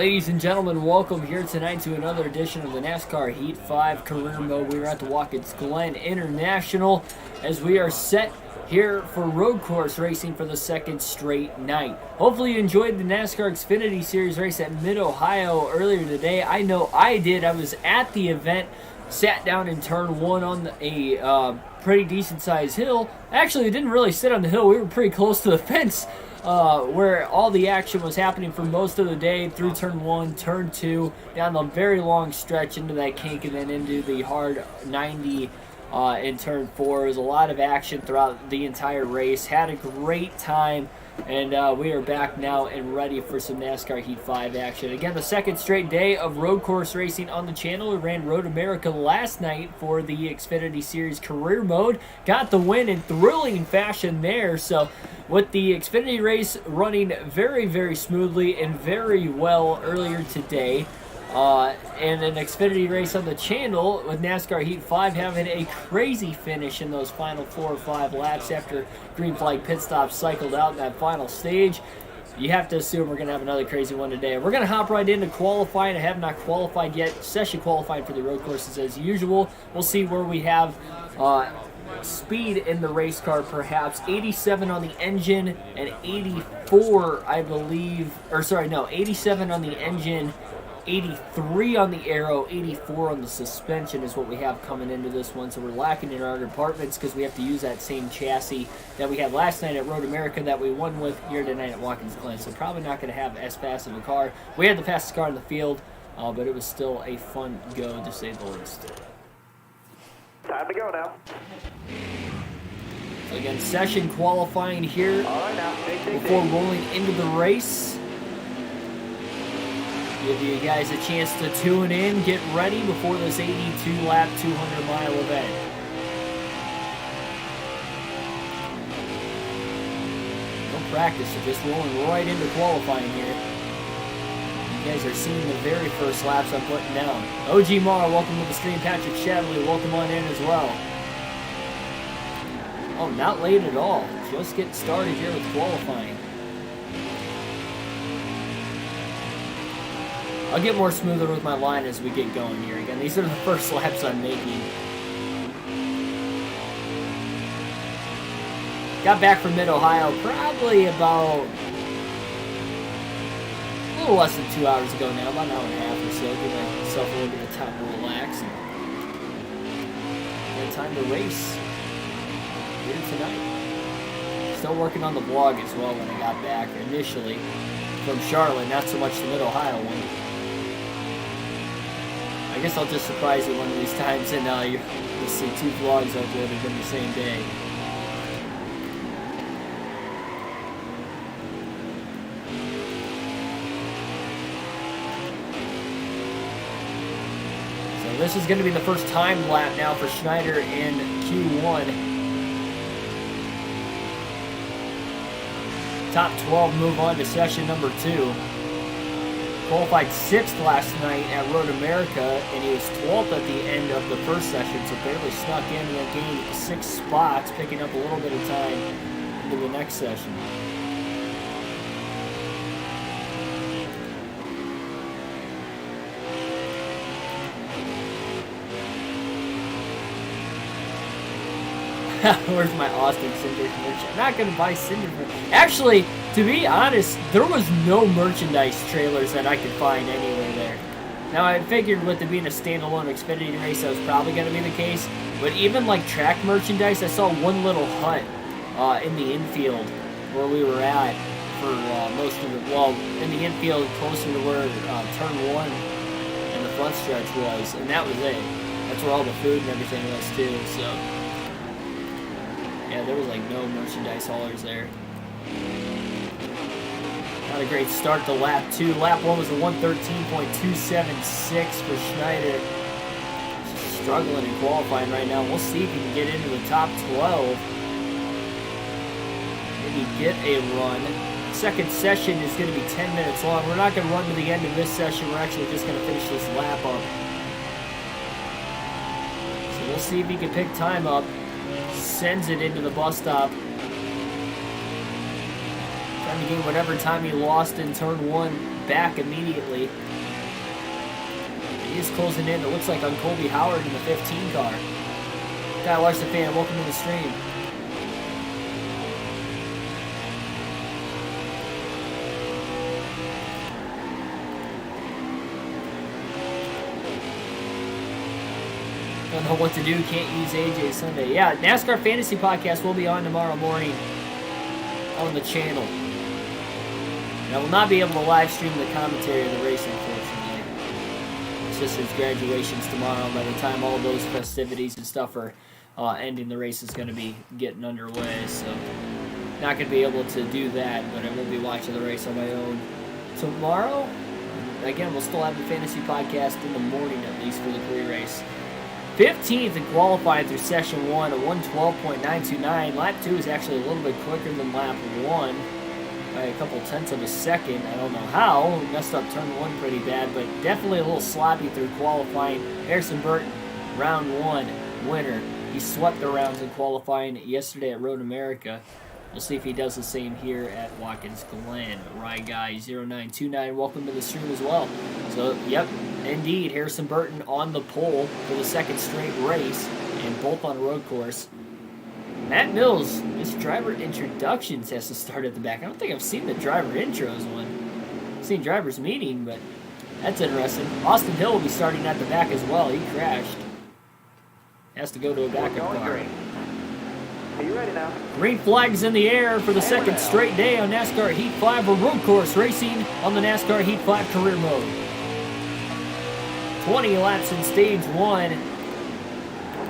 Ladies and gentlemen, welcome here tonight to another edition of the NASCAR Heat 5 Career Mode. We are at the Watkins Glen International as we are set here for road course racing for the second straight night. Hopefully you enjoyed the NASCAR Xfinity Series race at Mid-Ohio earlier today. I know I did. I was at the event, sat down in turn one on a pretty decent sized hill. Actually, it didn't really sit on the hill. We were pretty close to the fence. Where all the action was happening for most of the day through turn 1, turn 2, down the very long stretch into that kink, and then into the hard 90 in turn 4. It was a lot of action throughout the entire race. Had a great time, and we are back now and ready for some NASCAR Heat 5 action. Again, the second straight day of road course racing on the channel. We ran Road America last night for the Xfinity Series Career Mode. Got the win in thrilling fashion there, so with the Xfinity race running very, very smoothly and very well earlier today, and an Xfinity race on the channel with NASCAR Heat 5 having a crazy finish in those final 4 or 5 laps after green flag pit stops cycled out in that final stage. You have to assume we're going to have another crazy one today. We're going to hop right into qualifying. I have not qualified yet. Session qualifying for the road courses as usual. We'll see where we have speed in the race car, perhaps 87 on the engine and 84, I believe, or sorry, no, 87 on the engine, 83 on the aero, 84 on the suspension is what we have coming into this one. So we're lacking in our departments because we have to use that same chassis that we had last night at Road America that we won with here tonight at Watkins Glen. So probably not going to have as fast of a car. We had the fastest car in the field, but it was still a fun go to say the least. Time to go now. So again, session qualifying here before rolling into the race. Give you guys a chance to tune in, get ready before this 82-lap, 200-mile event. No practice, so just rolling right into qualifying here. You guys are seeing the very first laps I'm putting down. OG Mar, welcome to the stream. Patrick Shadley, welcome on in as well. Oh, not late at all. Just getting started here with qualifying. I'll get more smoother with my line as we get going here. Again, these are the first laps I'm making. Got back from Mid-Ohio probably about a little less than 2 hours ago now, about an hour and a half or so. Give myself a little bit of time to relax. And time to race here tonight. Still working on the vlog as well when I got back initially from Charlotte, not so much the Mid-Ohio one. I guess I'll just surprise you one of these times and you'll see 2 vlogs uploaded in the same day. This is going to be the first time lap now for Schneider in Q1. Top 12 move on to session number 2. Qualified 6th last night at Road America, and he was 12th at the end of the first session, so barely snuck in and gained 6 spots, picking up a little bit of time into the next session. Where's my Austin Cinder merch? I'm not going to buy Cinder merch. Actually, to be honest, there was no merchandise trailers that I could find anywhere there. Now, I figured with it being a standalone Xfinity race, that was probably going to be the case. But even like track merchandise, I saw one little hut in the infield where we were at for most of it. Well, in the infield closer to where turn 1 and the front stretch was. And that was it. That's where all the food and everything was too, so... Yeah, there was like no merchandise haulers there. Not a great start to lap 2. Lap 1 was a 113.276 for Schneider. Just struggling in qualifying right now. We'll see if he can get into the top 12. Maybe get a run. Second session is going to be 10 minutes long. We're not going to run to the end of this session. We're actually just going to finish this lap up. So we'll see if he can pick time up. Sends it into the bus stop. Trying to gain whatever time he lost in turn 1 back immediately. He is closing in, it looks like, on Colby Howard in the 15 car. Guy Larson fan, welcome to the stream. Don't know what to do, can't use AJ Sunday. Yeah, NASCAR Fantasy Podcast will be on tomorrow morning on the channel. And I will not be able to live stream the commentary of the race, unfortunately. My sister's graduation's tomorrow. By the time all those festivities and stuff are ending, the race is going to be getting underway. So not going to be able to do that, but I will be watching the race on my own tomorrow. Again, we'll still have the Fantasy Podcast in the morning, at least, for the pre-race. 15th in qualifying through session 1, a 1:12.929. Lap 2 is actually a little bit quicker than lap 1 by a couple tenths of a second. I don't know how. We messed up turn 1 pretty bad, but definitely a little sloppy through qualifying. Harrison Burton, round 1 winner. He swept the rounds in qualifying yesterday at Road America. We'll see if he does the same here at Watkins Glen. Rye Guy 0929, welcome to the stream as well. So, yep, indeed, Harrison Burton on the pole for the second straight race, and both on a road course. Matt Mills, his driver introductions has to start at the back. I don't think I've seen the driver intros one. I've seen driver's meeting, but that's interesting. Austin Hill will be starting at the back as well. He crashed. Has to go to a backup car. Are you ready now? Green flags in the air for the second straight day on NASCAR Heat 5, a road course racing on the NASCAR Heat 5 career mode. 20 laps in stage 1.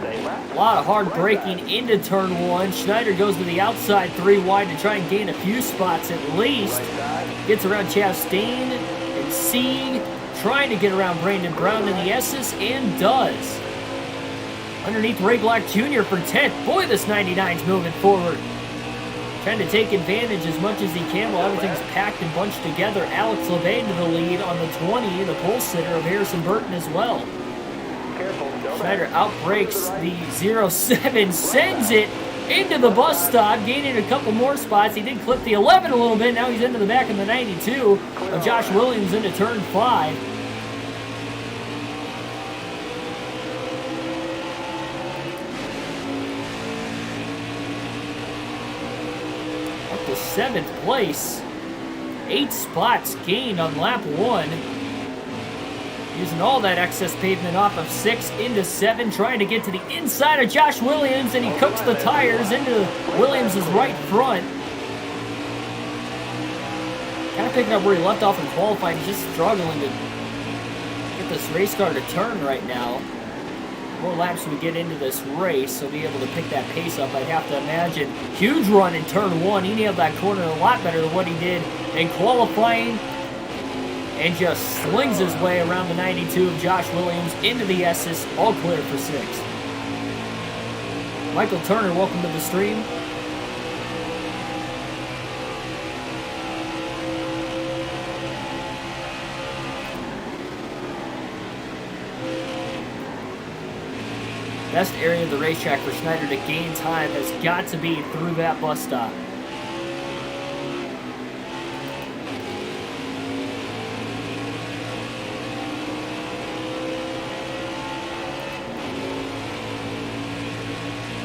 A lot of hard braking into turn 1. Schneider goes to the outside 3 wide to try and gain a few spots at least. Gets around Chastain and Sieg, trying to get around Brandon Brown in the S's, and does. Underneath Ray Black Jr. for 10th. Boy, this 99's moving forward. Trying to take advantage as much as he can while everything's packed and bunched together. Alex Levay to the lead on the 20, the pole sitter of Harrison Burton as well. Schneider outbreaks the 07, sends it into the bus stop, gaining a couple more spots. He did clip the 11 a little bit. Now he's into the back of the 92 of Josh Williams into turn 5. To 7th place, 8 spots gained on lap 1, using all that excess pavement off of 6 into 7, trying to get to the inside of Josh Williams, and he cooks the tires into Williams' right front. Kind of picking up where he left off in qualifying. He's just struggling to get this race car to turn right now. The more laps we get into this race, he'll be able to pick that pace up, I'd have to imagine. Huge run in turn 1. He nailed that corner a lot better than what he did in qualifying, and just slings his way around the 92 of Josh Williams into the S's, all clear for 6th. Michael Turner, welcome to the stream. Best area of the racetrack for Schneider to gain time has got to be through that bus stop.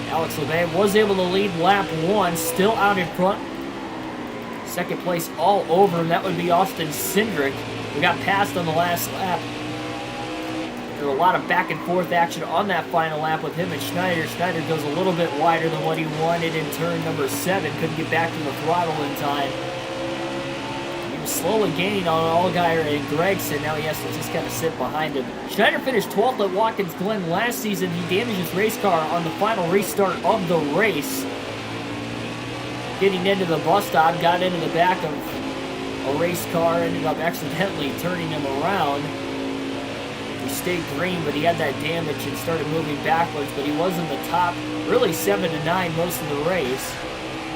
Alex Levay was able to lead lap 1, still out in front. Second place all over him, that would be Austin Cindric. We got passed on the last lap. There was a lot of back and forth action on that final lap with him and Schneider. Schneider goes a little bit wider than what he wanted in turn number 7. Couldn't get back to the throttle in time. He was slowly gaining on Allgaier and Gregson. Now he has to just kind of sit behind him. Schneider finished 12th at Watkins Glen last season. He damaged his race car on the final restart of the race. Getting into the bus stop, got into the back of a race car, ended up accidentally turning him around. He stayed green, but he had that damage and started moving backwards, but he was in the top, really 7 to 9 most of the race.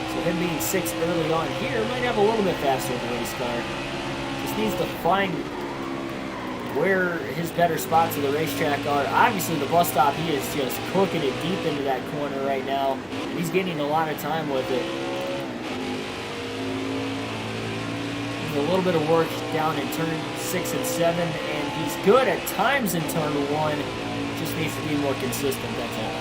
So him being 6th early on here might have a little bit faster of a race car. Just needs to find where his better spots of the racetrack are. Obviously the bus stop, he is just cooking it deep into that corner right now, and he's getting a lot of time with it. a little bit of work down in turn 6 and 7, and he's good at times in turn 1. Just needs to be more consistent, that's all.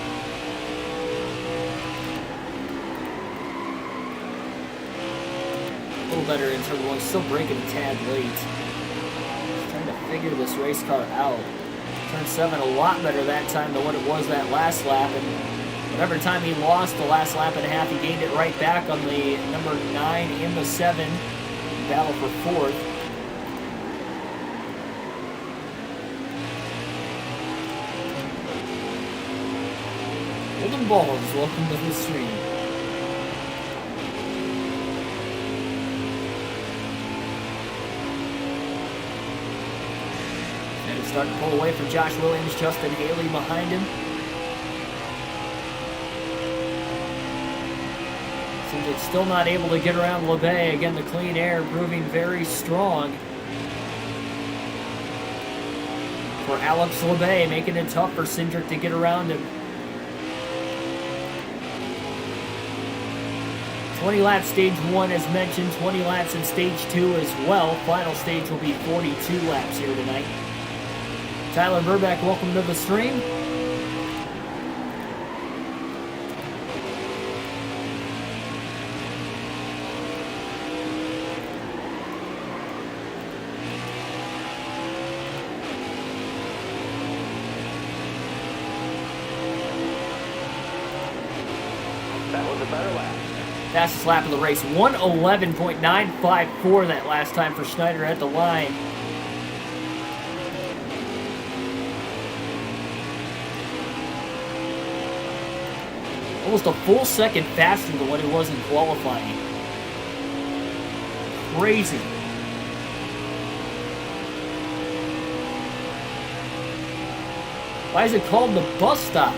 A little better in turn 1, still braking a tad late. Just trying to figure this race car out. Turn 7 a lot better that time than what it was that last lap, and whatever time he lost the last lap and a half, he gained it right back on the number 9 and the 7. Battle for 4th. Golden Balls, welcome to the stream. And it's starting to pull away from Josh Williams, Justin Haley behind him. It's still not able to get around LeBay. Again, the clean air proving very strong for Alex LeBay, making it tough for Cindric to get around him. 20 laps stage 1 as mentioned, 20 laps in stage 2 as well. Final stage will be 42 laps here tonight. Tyler Burback, welcome to the stream. Fastest lap of the race, 1:11.954 that last time for Schneider at the line. Almost a full second faster than what it was in qualifying. Crazy. Why is it called the bus stop?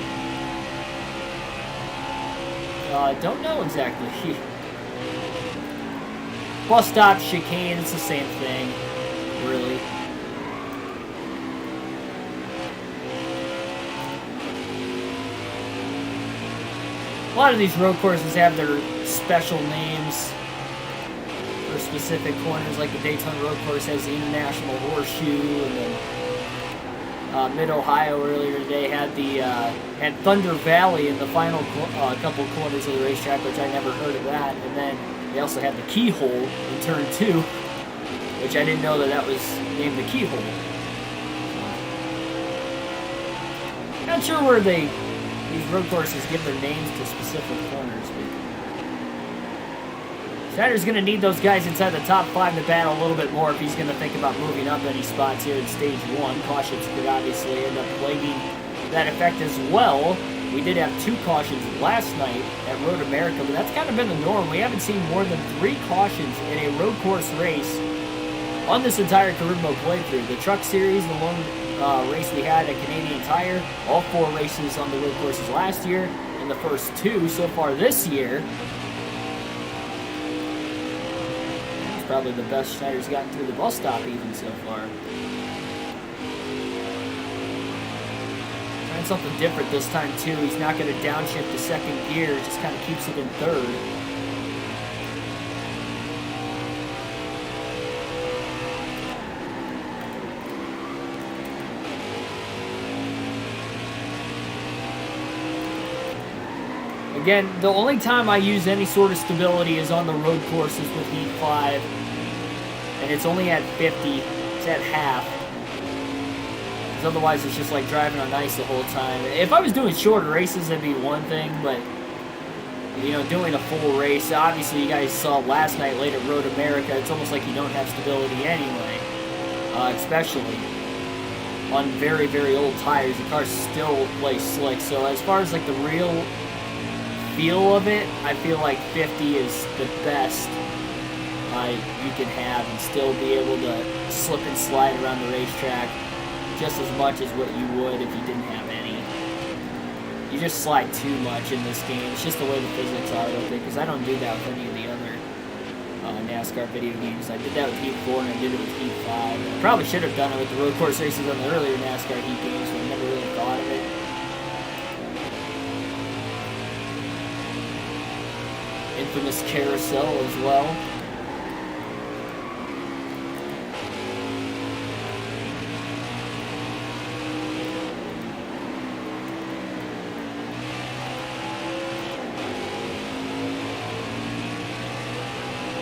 Don't know exactly. Bus stop, chicane, it's the same thing, really. A lot of these road courses have their special names for specific corners, like the Daytona Road Course has the International Horseshoe, and then Mid-Ohio earlier today had the had Thunder Valley in the final couple corners of the racetrack, which I never heard of that. And then they also had the Keyhole in Turn 2, which I didn't know that was named the Keyhole. Not sure where these road courses give their names to specific corners, but Schneider's going to need those guys inside the top 5 to battle a little bit more if he's going to think about moving up any spots here in Stage 1. Cautions could obviously end up plaguing that effect as well. We did have 2 cautions last night at Road America, but that's kind of been the norm. We haven't seen more than 3 cautions in a road course race on this entire Career Mode playthrough. The Truck Series, the one race we had at Canadian Tire, all 4 races on the road courses last year, and the first 2 so far this year. Probably the best Schneider's gotten through the bus stop even so far. Trying something different this time too. He's not going to downshift to second gear, just kind of keeps it in third. Again, the only time I use any sort of stability is on the road courses with Heat 5. And it's only at 50. It's at half. Because otherwise it's just like driving on ice the whole time. If I was doing shorter races, that'd be one thing. But, you know, doing a full race, obviously you guys saw last night late at Road America, it's almost like you don't have stability anyway. Especially on very, very old tires. The car still plays slick. So as far as like the real feel of it, I feel like 50 is the best you can have and still be able to slip and slide around the racetrack just as much as what you would if you didn't have any. You just slide too much in this game. It's just the way the physics are with it, because I don't do that with any of the other NASCAR video games. I did that with Heat 4 and I did it with Heat 5. And I probably should have done it with the road course races on the earlier NASCAR Heat games, but I never really thought of it. Infamous carousel as well.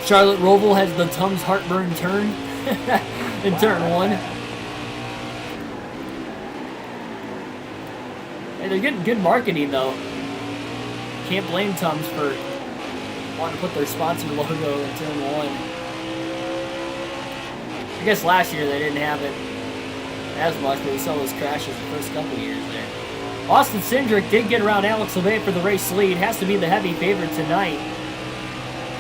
Charlotte Roval has the Tums heartburn turn in turn 1. Hey, they're getting good marketing though. Can't blame Tums for wanting to put their sponsor logo in turn 1. I guess last year they didn't have it as much, but we saw those crashes the first couple of years there. Austin Cindric did get around Alex LeVay for the race lead. Has to be the heavy favorite tonight.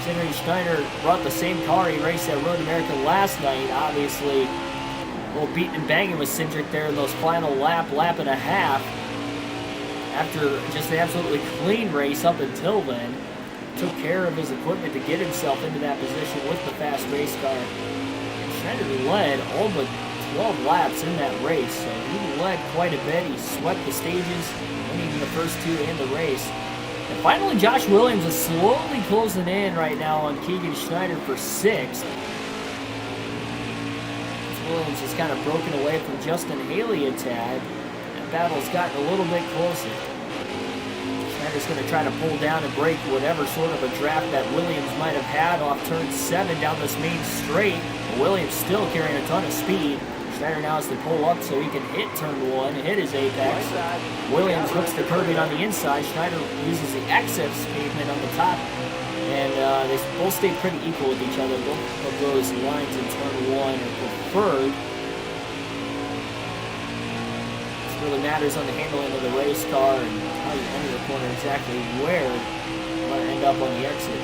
Considering Schneider brought the same car he raced at Road America last night. Obviously, a little beating and banging with Cindric there in those final lap and a half. After just an absolutely clean race up until then. Took care of his equipment to get himself into that position with the fast race car. And Schneider led all but 12 laps in that race, so he led quite a bit. He swept the stages, winning the first 2 in the race. And finally, Josh Williams is slowly closing in right now on Keegan Schneider for 6th. Williams has kind of broken away from Justin Haley a tad. That battle's gotten a little bit closer. Schneider's going to try to pull down and break whatever sort of a draft that Williams might have had off turn 7 down this main straight. But Williams still carrying a ton of speed. Schneider now has to pull up so he can hit turn 1, hit his apex. Williams hooks the curbing on the inside. Schneider uses the excess pavement on the top. And they both stay pretty equal with each other. Both of those lines in turn 1 are preferred. This really matters on the handling of the race car and how you enter the corner, exactly where you want to end up on the exit.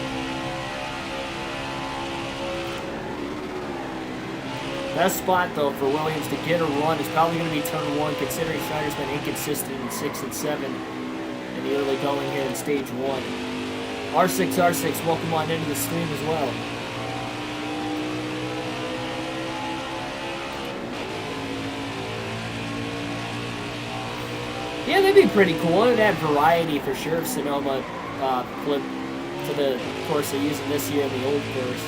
Best spot, though, for Williams to get a run is probably going to be turn 1, considering Schneider's been inconsistent in 6 and 7 in the early going here in stage 1. R6, welcome on into the stream as well. Yeah, that'd be pretty cool. It'd add variety for sure if Sonoma flipped to the course they're using this year in the old course.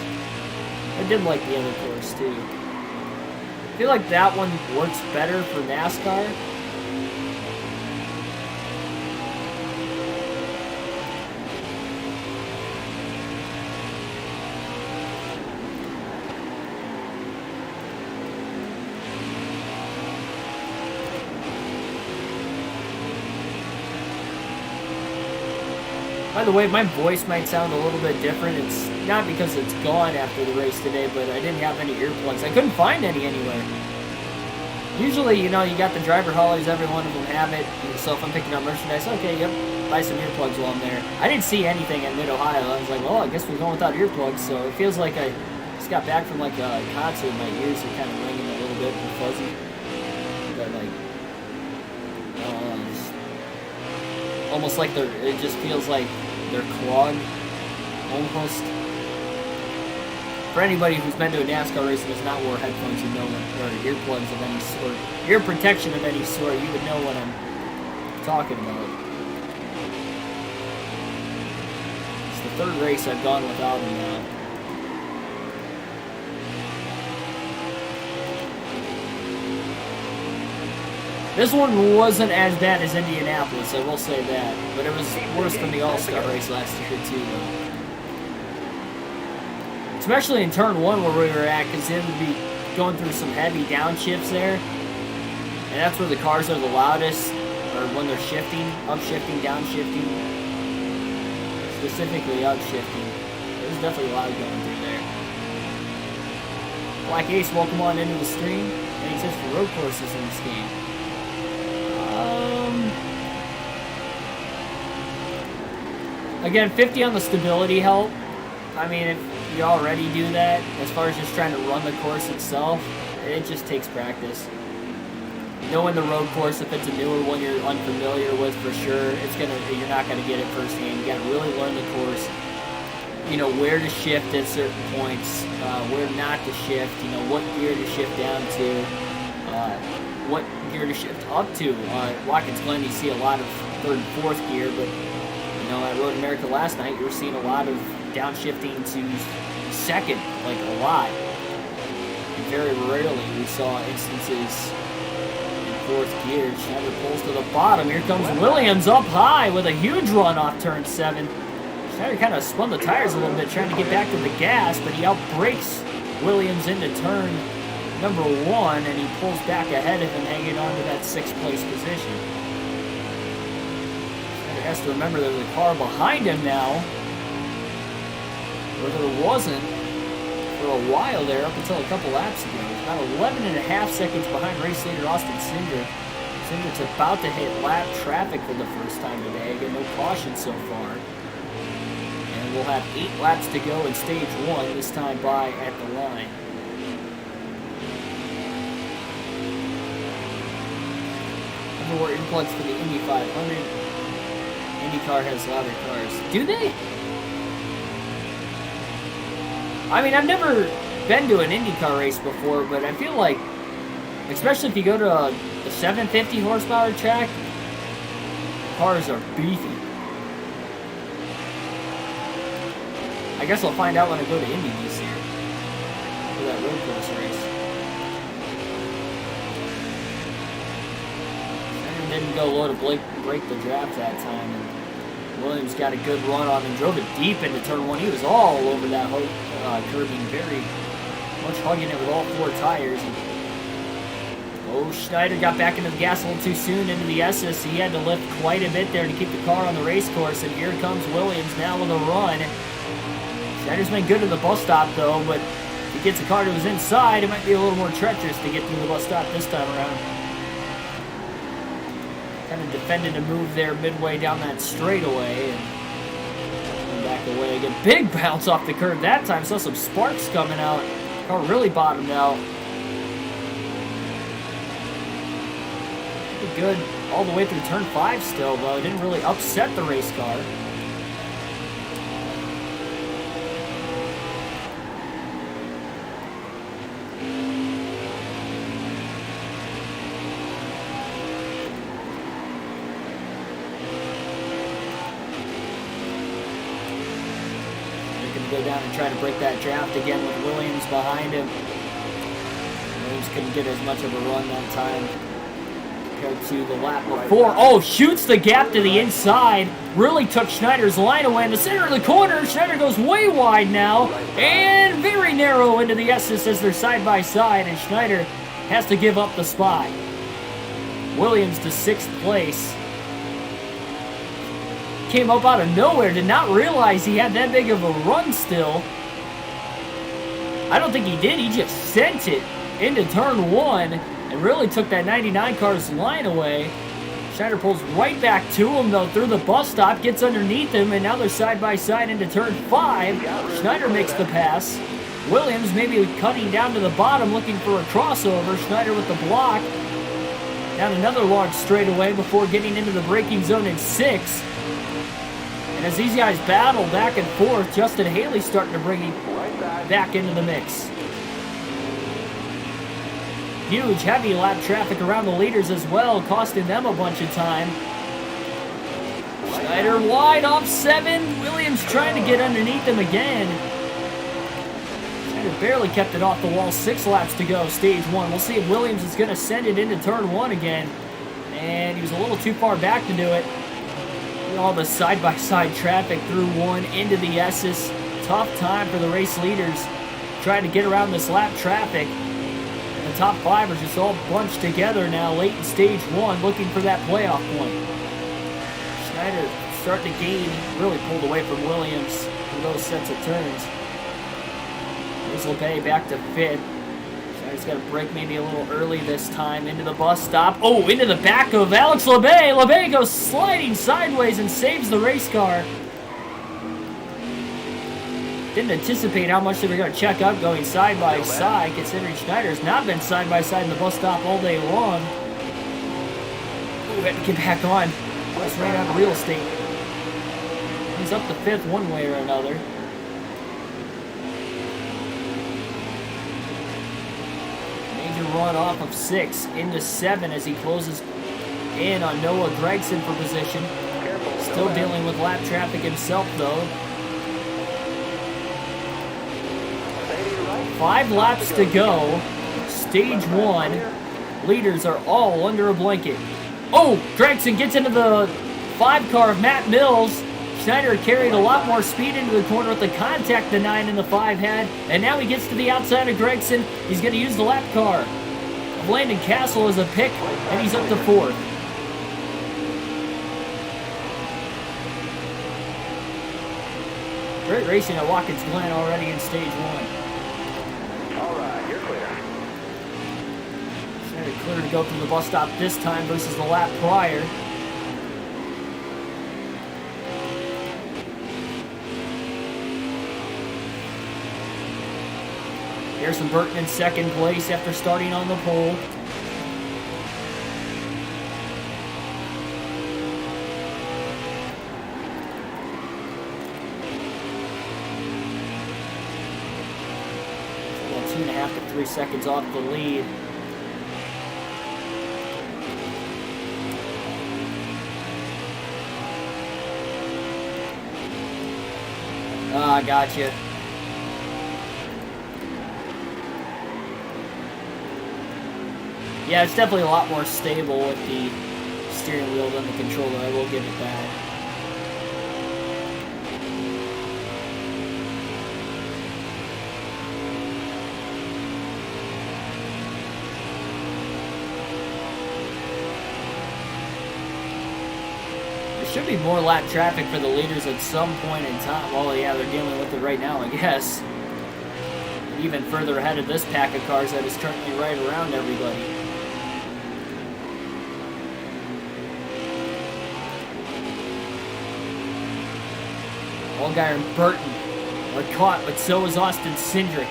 I did like the other course, too. I feel like that one works better for NASCAR. By the way, my voice might sound a little bit different. It's not because it's gone after the race today, but I didn't have any earplugs. I couldn't find any anywhere. Usually, you know, you got the driver haulers, every one of them have it. So if I'm picking up merchandise, okay, yep, buy some earplugs while I'm there. I didn't see anything in Mid-Ohio. I was like, well, I guess we're going without earplugs. So it feels like I just got back from like a concert. My ears are kind of ringing a little bit and fuzzy. But like, almost like it just feels like they're clogged, almost. For anybody who's been to a NASCAR race and has not wore headphones, you know, or earplugs of any sort, ear protection of any sort, you would know what I'm talking about. It's the 3rd race I've gone without them now. This one wasn't as bad as Indianapolis, I will say that. But it was worse than the All-Star race last year, too, though. Especially in turn 1 where we were at, because it would be going through some heavy downshifts there. And that's where the cars are the loudest, or when they're shifting, upshifting, downshifting. Specifically upshifting. It was definitely loud going through there. Black Ace, welcome on into the stream. Any tips for road courses in this game? Again, 50 on the stability help. I mean, if you already do that, as far as just trying to run the course itself, it just takes practice. Knowing the road course, if it's a newer one you're unfamiliar with, for sure, you're not gonna get it firsthand. You gotta really learn the course. You know, where to shift at certain points, where not to shift. You know, what gear to shift down to, what gear to shift up to. Watkins Glen, you see a lot of 3rd and 4th gear, but you know, at Road America last night, you were seeing a lot of downshifting to 2nd, like a lot. And very rarely we saw instances in 4th gear. Schneider pulls to the bottom. Here comes Williams up high with a huge run off turn 7. Schneider kind of spun the tires a little bit, trying to get back to the gas, but he outbrakes Williams into turn number 1, and he pulls back ahead of him, hanging on to that 6th place position. Schneider has to remember there's a car behind him now, where there wasn't for a while there, up until a couple laps ago. About 11.5 seconds behind race leader Austin Cindric. Cindric's about to hit lap traffic for the first time today. Again, no caution so far. And we'll have 8 laps to go in stage 1, this time by at the line. More influx for the Indy 500. IndyCar has louder cars. Do they? I mean, I've never been to an IndyCar race before, but I feel like, especially if you go to a 750 horsepower track, cars are beefy. I guess I'll find out when I go to Indy this year for that road course race. Didn't go low to break the draft that time, and Williams got a good run on him, drove it deep into turn 1. He was all over that curbing, very much hugging it with all 4 tires. And, Schneider got back into the gas a little too soon into the SS. He had to lift quite a bit there to keep the car on the race course, and here comes Williams now with a run. Schneider's been good at the bus stop though, but if he gets the car to his inside, it might be a little more treacherous to get through the bus stop this time around. Kind of defended a move there midway down that straightaway and back away again. Big bounce off the curb that time. Saw some sparks coming out. Car really bottomed out. Pretty good all the way through turn 5 still, though. It didn't really upset the race car. Go down and try to break that draft again with Williams behind him. Williams couldn't get as much of a run that time compared to the lap before. Oh, shoots the gap to the inside. Really took Schneider's line away in the center of the corner. Schneider goes way wide now and very narrow into the S's as they're side by side, and Schneider has to give up the spot. Williams to 6th place. Came up out of nowhere, did not realize he had that big of a run still. I don't think he did, he just sent it into turn 1 and really took that 99 car's line away. Schneider pulls right back to him though through the bus stop, gets underneath him, and now they're side by side into turn 5. Schneider makes the pass. Williams maybe cutting down to the bottom looking for a crossover. Schneider with the block. Down another large straightaway before getting into the braking zone in 6. And as these guys battle back and forth, Justin Haley's starting to bring him back into the mix. Huge, heavy lap traffic around the leaders as well, costing them a bunch of time. Schneider wide off 7. Williams trying to get underneath him again. Schneider barely kept it off the wall. 6 laps to go, stage 1. We'll see if Williams is going to send it into turn 1 again. And he was a little too far back to do it. All the side-by-side traffic through 1 into the S's. Tough time for the race leaders trying to get around this lap traffic. And the top 5 are just all bunched together now late in stage 1 looking for that playoff point. Schneider starting to gain, really pulled away from Williams for those sets of turns. Here's LeBay back to 5th. He's got to brake maybe a little early this time into the bus stop. Oh, into the back of Alex LeBay. LeBay goes sliding sideways and saves the race car. Didn't anticipate how much they were going to check up going side by side, considering Schneider's not been side by side in the bus stop all day long. Ooh, had to get back on. Just ran out of real estate. He's up to 5th one way or another. Run off of 6 into 7 as he closes in on Noah Gregson for position. Still dealing with lap traffic himself though. 5 laps to go. Stage 1. Leaders are all under a blanket. Oh, Gregson gets into the 5 car of Matt Mills. Schneider carried a lot more speed into the corner with the contact the 9 and the 5 had, and now he gets to the outside of Gregson. He's going to use the lap car. Landon Castle is a pick, and he's up to 4th. Great racing at Watkins Glen already in stage 1. All right, you're clear. Schneider clear to go through the bus stop this time versus the lap prior. Harrison Burton in second place after starting on the pole. About 2.5 to 3 seconds off the lead. Ah, gotcha. Yeah, it's definitely a lot more stable with the steering wheel than the controller. I will give it that. There should be more lap traffic for the leaders at some point in time. Well, yeah, they're dealing with it right now, I guess. Even further ahead of this pack of cars that is currently right around everybody. Allgaier and Burton are caught, but so is Austin Cindric.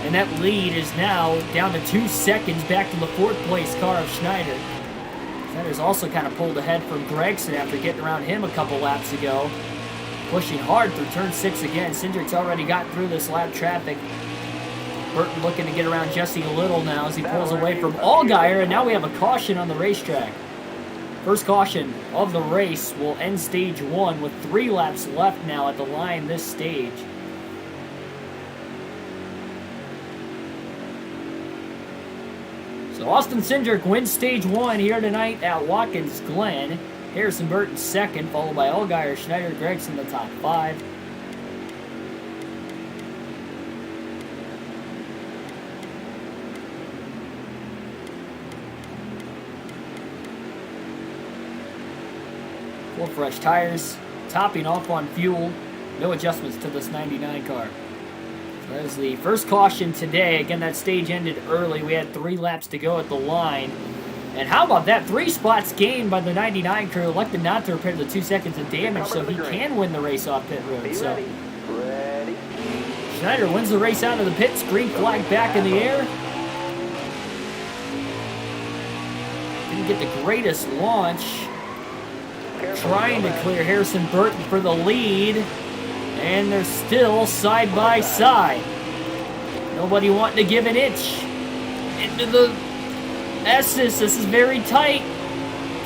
And that lead is now down to 2 seconds back to the 4th place car of Schneider. Schneider's also kind of pulled ahead from Gregson after getting around him a couple laps ago. Pushing hard through turn 6 again. Cindric's already gotten through this lap traffic. Burton looking to get around Jesse Little now as he pulls away from Allgaier, and now we have a caution on the racetrack. First caution of the race will end stage 1 with 3 laps left now at the line this stage. So Austin Cindric wins stage 1 here tonight at Watkins Glen. Harrison Burton second, followed by Allgaier, Schneider, Gregson the top 5. Full fresh tires, topping off on fuel. No adjustments to this 99 car. So that is the first caution today. Again, that stage ended early. We had 3 laps to go at the line. And how about that? 3 spots gained by the 99 crew. Elected not to repair the 2 seconds of damage, so he can win the race off pit road. So Ready. Schneider wins the race out of the pits. Green flag back in the air. Didn't get the greatest launch. Trying to clear Harrison Burton for the lead. And they're still side by side. Nobody wanting to give an inch into the S's. This is very tight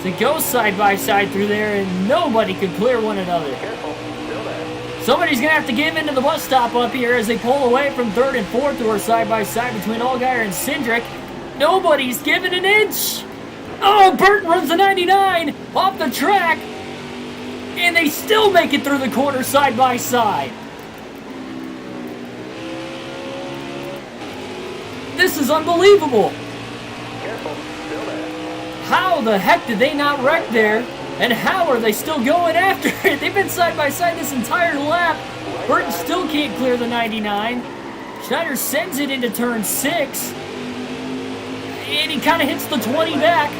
to go side by side through there, and nobody could clear one another. Careful. Still there. Somebody's going to have to give into the bus stop up here as they pull away from 3rd and 4th, who are side by side between Allgaier and Cindric. Nobody's giving an inch. Oh, Burton runs the 99 off the track, and they still make it through the corner side by side. This is unbelievable. Careful. Still there. How the heck did they not wreck there? And how are they still going after it? They've been side by side this entire lap. Burton still can't clear the 99. Schneider sends it into turn 6. And he kind of hits the 20 back.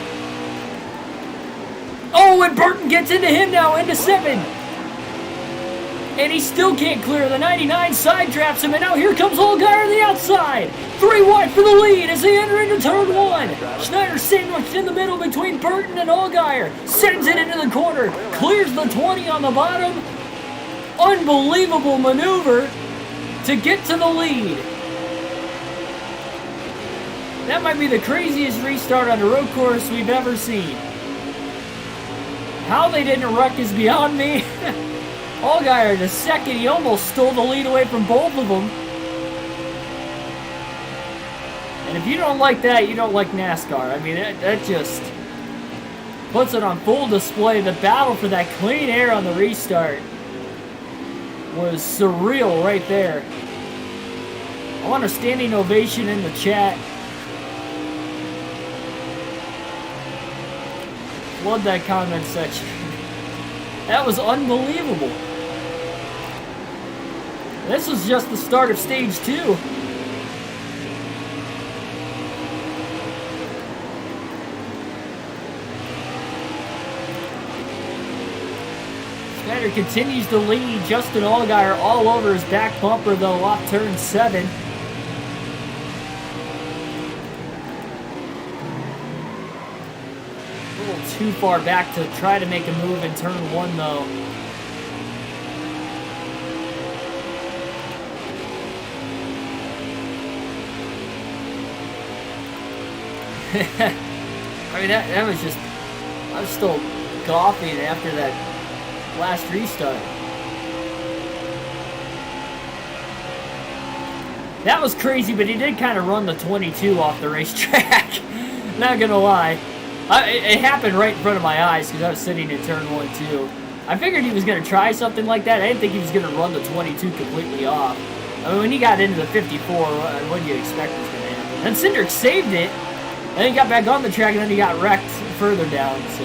Oh, and Burton gets into him now, into 7. And he still can't clear. The 99 side traps him, and now here comes Allgaier on the outside. 3 wide for the lead as they enter into turn 1. Schneider sandwiched in the middle between Burton and Allgaier. Sends it into the corner. Clears the 20 on the bottom. Unbelievable maneuver to get to the lead. That might be the craziest restart on a road course we've ever seen. How they didn't wreck is beyond me. Allgaier the second, he almost stole the lead away from both of them. And if you don't like that, you don't like NASCAR. I mean, that just... puts it on full display. The battle for that clean air on the restart was surreal right there. I want a standing ovation in the chat. Love that comment section. That was unbelievable. This was just the start of stage 2. Schneider continues to lead. Justin Allgaier all over his back bumper though off turn 7. A little too far back to try to make a move in turn 1 though. I mean, that was just, I was still coughing after that last restart. That was crazy, but he did kind of run the 22 off the racetrack. Not gonna lie. It happened right in front of my eyes because I was sitting in turn 1 too. I figured he was gonna try something like that. I didn't think he was gonna run the 22 completely off. I mean, when he got into the 54, what do you expect was gonna happen? Then Cindric saved it. And then he got back on the track, and then he got wrecked further down, so.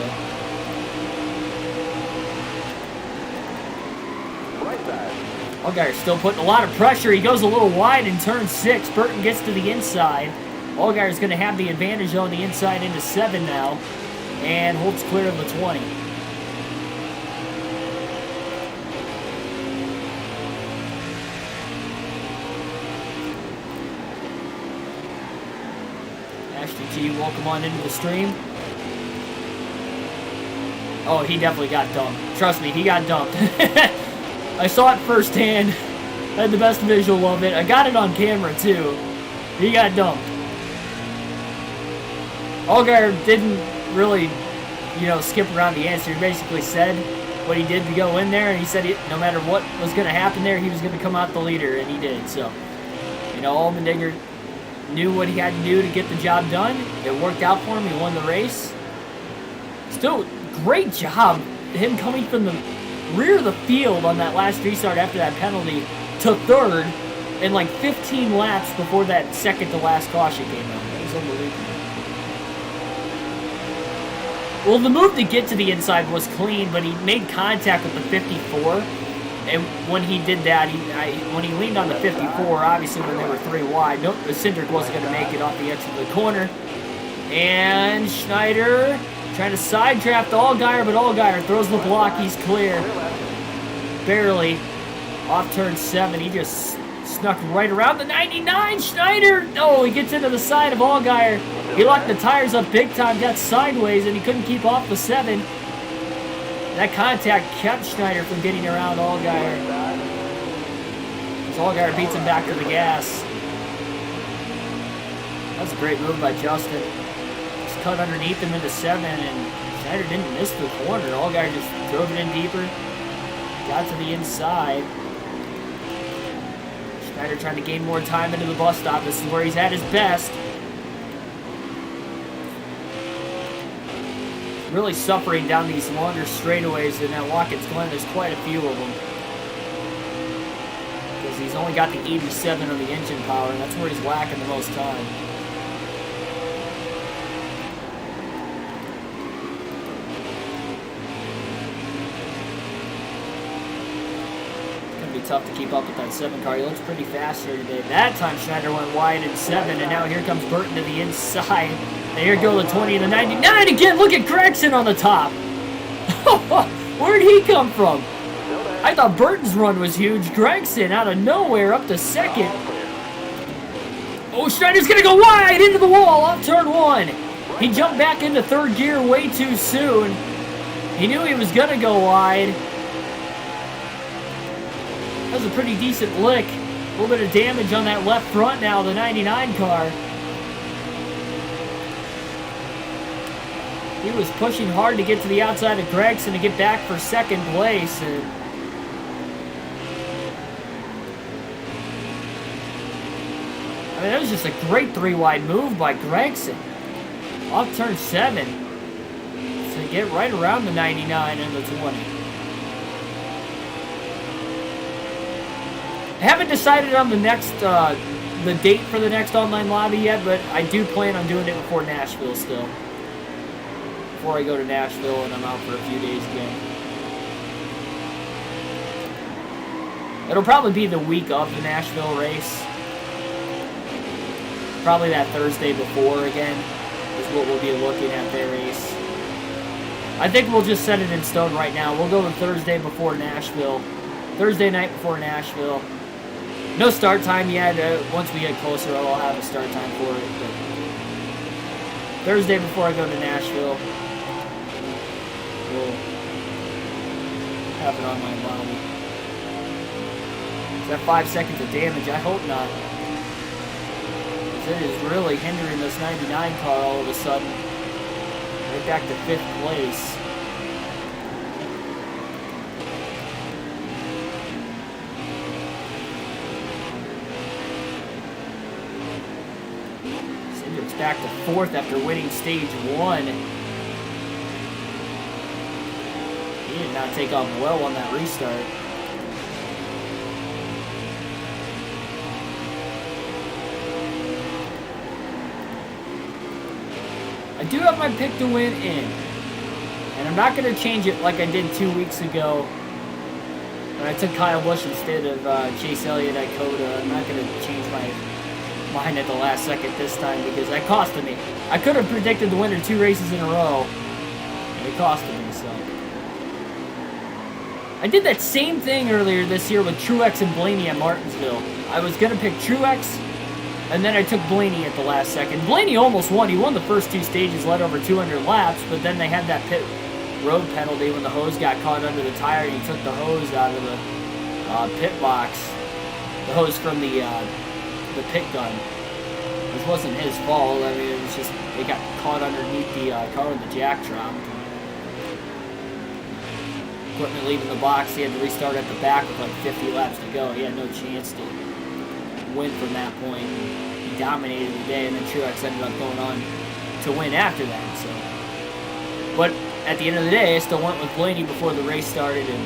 Right side. Allgaier's still putting a lot of pressure. He goes a little wide in turn 6. Burton gets to the inside. Allgaier's going to have the advantage on the inside into 7 now, and holds clear of the 20. Welcome on into the stream. Oh, he definitely got dumped. Trust me, he got dumped. I saw it firsthand. I had the best visual of it. I got it on camera too. He got dumped. Allgaier didn't really, skip around the answer. He basically said what he did to go in there, and he said no matter what was going to happen there, he was going to come out the leader, and he did. So, Allmendinger knew what he had to do to get the job done. It worked out for him. He won the race. Still, great job. Him coming from the rear of the field on that last restart after that penalty to third in like 15 laps before that second to last caution came out. That was unbelievable. Well, the move to get to the inside was clean, but he made contact with the 54. And when he did that, when he leaned on the 54, obviously when they were 3 wide, Cindric wasn't going to make it off the exit of the corner. And Schneider trying to side draft Allgaier, but Allgaier throws the block. He's clear. Barely. Off turn 7. He just snuck right around the 99. Schneider! No, he gets into the side of Allgaier. He locked the tires up big time, got sideways, and he couldn't keep off the 7. That contact kept Schneider from getting around Allgaier. As Allgaier beats him back to the gas. That's a great move by Justin. Just cut underneath him into 7, and Schneider didn't miss the corner. Allgaier just drove it in deeper. Got to the inside. Schneider trying to gain more time into the bus stop. This is where he's at his best. Really suffering down these longer straightaways in that Watkins Glen. There's quite a few of them. Because he's only got the 87 on the engine power, and that's where he's lacking the most time. It's going to be tough to keep up with that 7 car. He looks pretty fast here today. That time Schneider went wide in 7, and now here comes Burton to the inside. And here go the 20 and the 99 again. Look at Gregson on the top. Where'd he come from? I thought Burton's run was huge. Gregson out of nowhere up to 2nd. Oh, Schneider's going to go wide into the wall off turn 1. He jumped back into 3rd gear way too soon. He knew he was going to go wide. That was a pretty decent lick. A little bit of damage on that left front now, the 99 car. He was pushing hard to get to the outside of Gregson to get back for 2nd place. And I mean, that was just a great 3 wide move by Gregson. Off turn 7. So get right around the 99 and the 20. I haven't decided on the next, the date for the next online lobby yet, but I do plan on doing it before Nashville still. Before I go to Nashville and I'm out for a few days again. It'll probably be the week of the Nashville race. Probably that Thursday before again is what we'll be looking at their race. I think we'll just set it in stone right now. We'll go the Thursday before Nashville. Thursday night before Nashville. No start time yet. Once we get closer, I'll have a start time for it. But Thursday before I go to Nashville, we'll have it on my lobby. Is that 5 seconds of damage? I hope not. It is really hindering this 99 car all of a sudden. Right back to 5th place. Cindric's back to 4th after winning stage 1. He did not take off well on that restart. I do have my pick to win in, and I'm not going to change it like I did 2 weeks ago when I took Kyle Busch instead of Chase Elliott at Coda. I'm not going to change my mind at the last second this time because that costed me. I could have predicted the winner 2 races in a row, and it costed me, so. I did that same thing earlier this year with Truex and Blaney at Martinsville. I was going to pick Truex, and then I took Blaney at the last second. Blaney almost won. He won the first 2 stages, led over 200 laps, but then they had that pit road penalty when the hose got caught under the tire, and he took the hose out of the pit box. The hose from the pit gun. Which wasn't his fault. I mean, it was just, they got caught underneath the car when the jack dropped. Equipment leaving the box, he had to restart at the back with like 50 laps to go. He had no chance to win from that point. He dominated the day, and then Truex ended up going on to win after that. So, but at the end of the day, I still went with Blaney before the race started and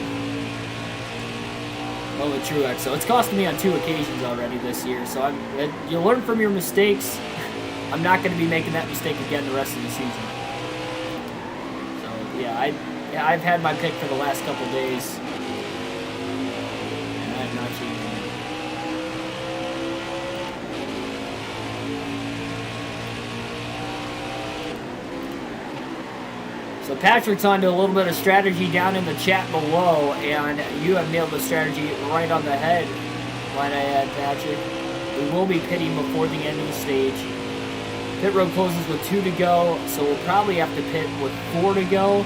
went with Truex. So it's costing me on 2 occasions already this year. So you learn from your mistakes. I'm not going to be making that mistake again the rest of the season. So yeah, I've had my pick for the last couple days, and I'm not changing it. So Patrick's on to a little bit of strategy down in the chat below, and you have nailed the strategy right on the head, might I add, Patrick. We will be pitting before the end of the stage. Pit road closes with 2 to go, so we'll probably have to pit with 4 to go,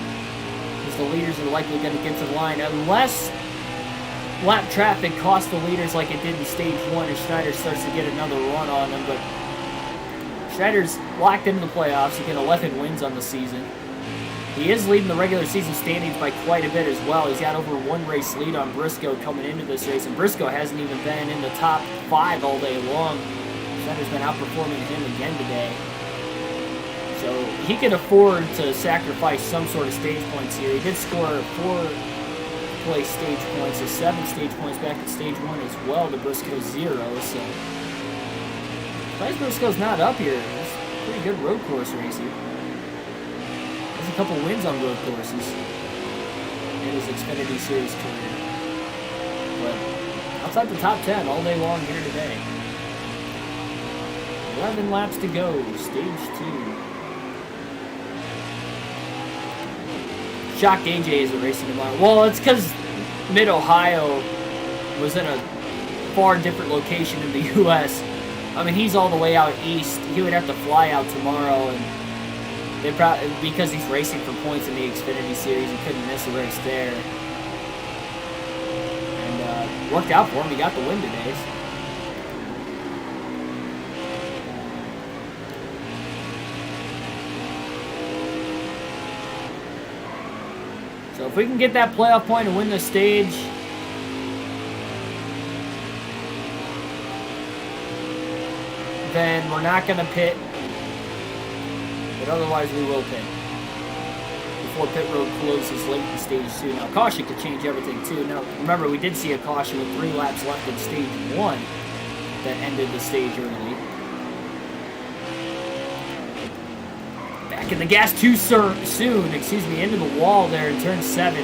because the leaders are likely going to get to the line, unless lap traffic costs the leaders like it did in stage 1, and Schneider starts to get another run on them. But Schneider's locked into the playoffs. He got 11 wins on the season. He is leading the regular season standings by quite a bit as well. He's got over 1 race lead on Briscoe coming into this race, and Briscoe hasn't even been in the top 5 all day long. Schneider's been outperforming him again today. So he can afford to sacrifice some sort of stage points here. He did score 4 place stage points, so 7 stage points back at stage 1 as well to Briscoe's 0. So Briscoe's not up here. It's a pretty good road course race here. Has a couple wins on road courses in his Xfinity Series career. But outside the top 10 all day long here today. 11 laps to go, stage 2. Shocked AJ isn't racing tomorrow. Well, it's because Mid-Ohio was in a far different location in the U.S. I mean, he's all the way out east. He would have to fly out tomorrow, and they probably, because he's racing for points in the Xfinity Series, he couldn't miss a race there. And worked out for him. He got the win today. So if we can get that playoff point and win the stage, then we're not going to pit, but otherwise we will pit. If before pit road closes late in stage 2. Now, caution could change everything, too. Now, remember, we did see a caution with 3 laps left in stage 1 that ended the stage early. Back in the gas too soon, into the wall there in turn 7.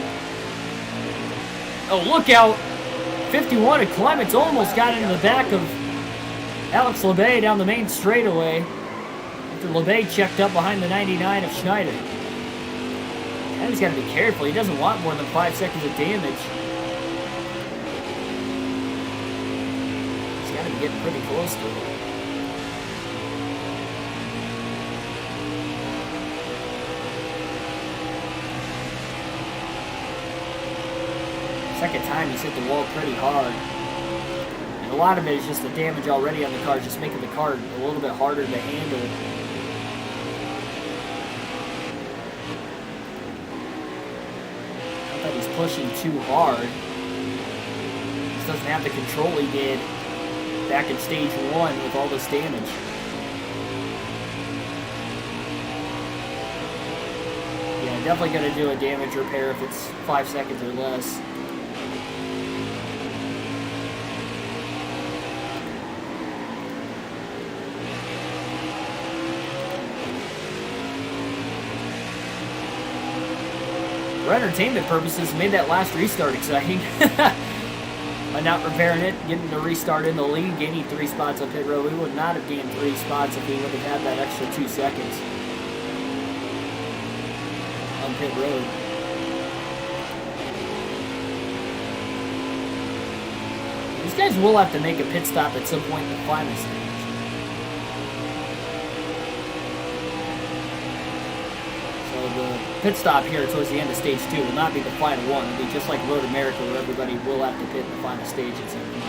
Oh, look out! 51 of Clements almost got into the back of Alex LeBay down the main straightaway after LeBay checked up behind the 99 of Schneider. And he's got to be careful. He doesn't want more than 5 seconds of damage. He's got to be getting pretty close to it. Second time he's hit the wall pretty hard. And a lot of it is just the damage already on the car, just making the car a little bit harder to handle. Not that he's pushing too hard. He just doesn't have the control he did back in stage 1 with all this damage. Yeah, definitely going to do a damage repair if it's 5 seconds or less. For entertainment purposes, made that last restart exciting. By not repairing it, getting the restart in the lead, gaining 3 spots on pit road. We would not have gained 3 spots if we would have had that extra 2 seconds on pit road. These guys will have to make a pit stop at some point in the final stage. The pit stop here towards the end of stage 2 will not be the final one. It'll be just like Road America, where everybody will have to pit in the final stage at some point.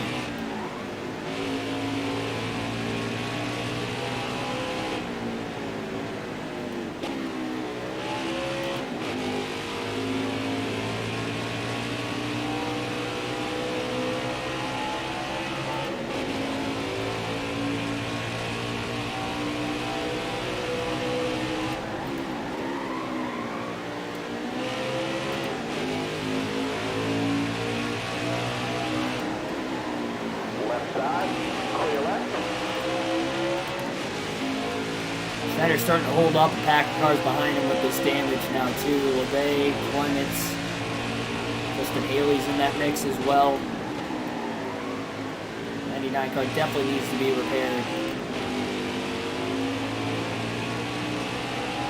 Schneider's starting to hold up a pack of cars behind him with this damage now too. LeBay, Clements, Justin Haley's in that mix as well. 99 car definitely needs to be repaired.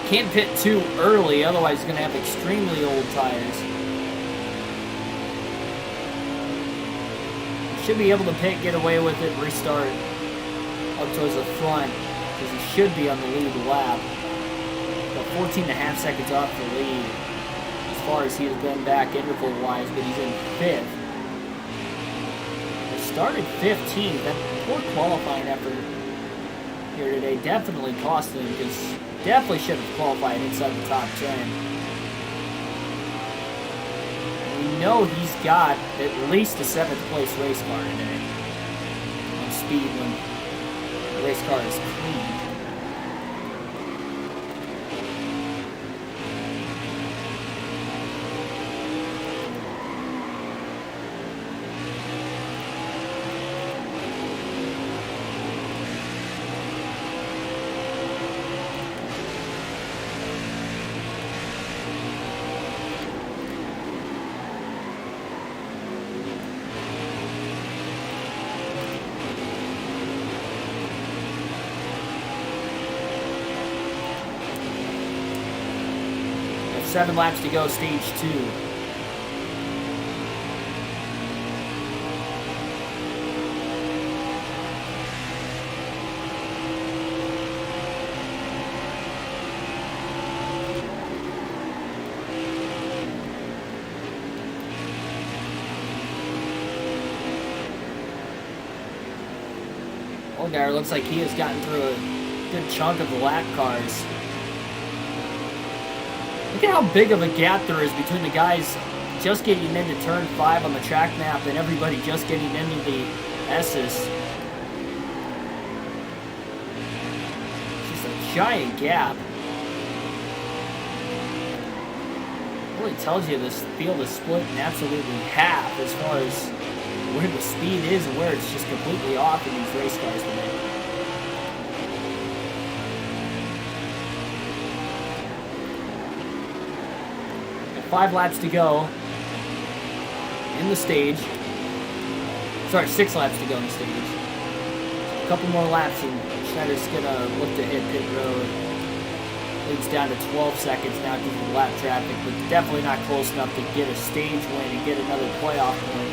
Can't pit too early, otherwise he's going to have extremely old tires. Should be able to pit, get away with it, restart up towards the front, because he should be on the lead lap. Got 14.5 seconds off the lead as far as he has been back interval-wise, but he's in 5th. He started 15th. That poor qualifying effort here today definitely cost him, because definitely should have qualified inside the top 10. We know he's got at least a 7th place race car today on speed when the race car is clean. There's 7 laps to go, stage 2. Allgaier looks like he has gotten through a good chunk of the lap cars. Look at how big of a gap there is between the guys just getting into turn 5 on the track map and everybody just getting into the S's. It's just a giant gap. really tells you this field is split in absolutely half as far as where the speed is and where it's just completely off in these race cars today. Got 5 laps to go in the stage. Sorry, 6 laps to go in the stage. A couple more laps and Schneider's gonna look to hit pit road. Leads down to 12 seconds now due to lap traffic, but definitely not close enough to get a stage win and get another playoff win.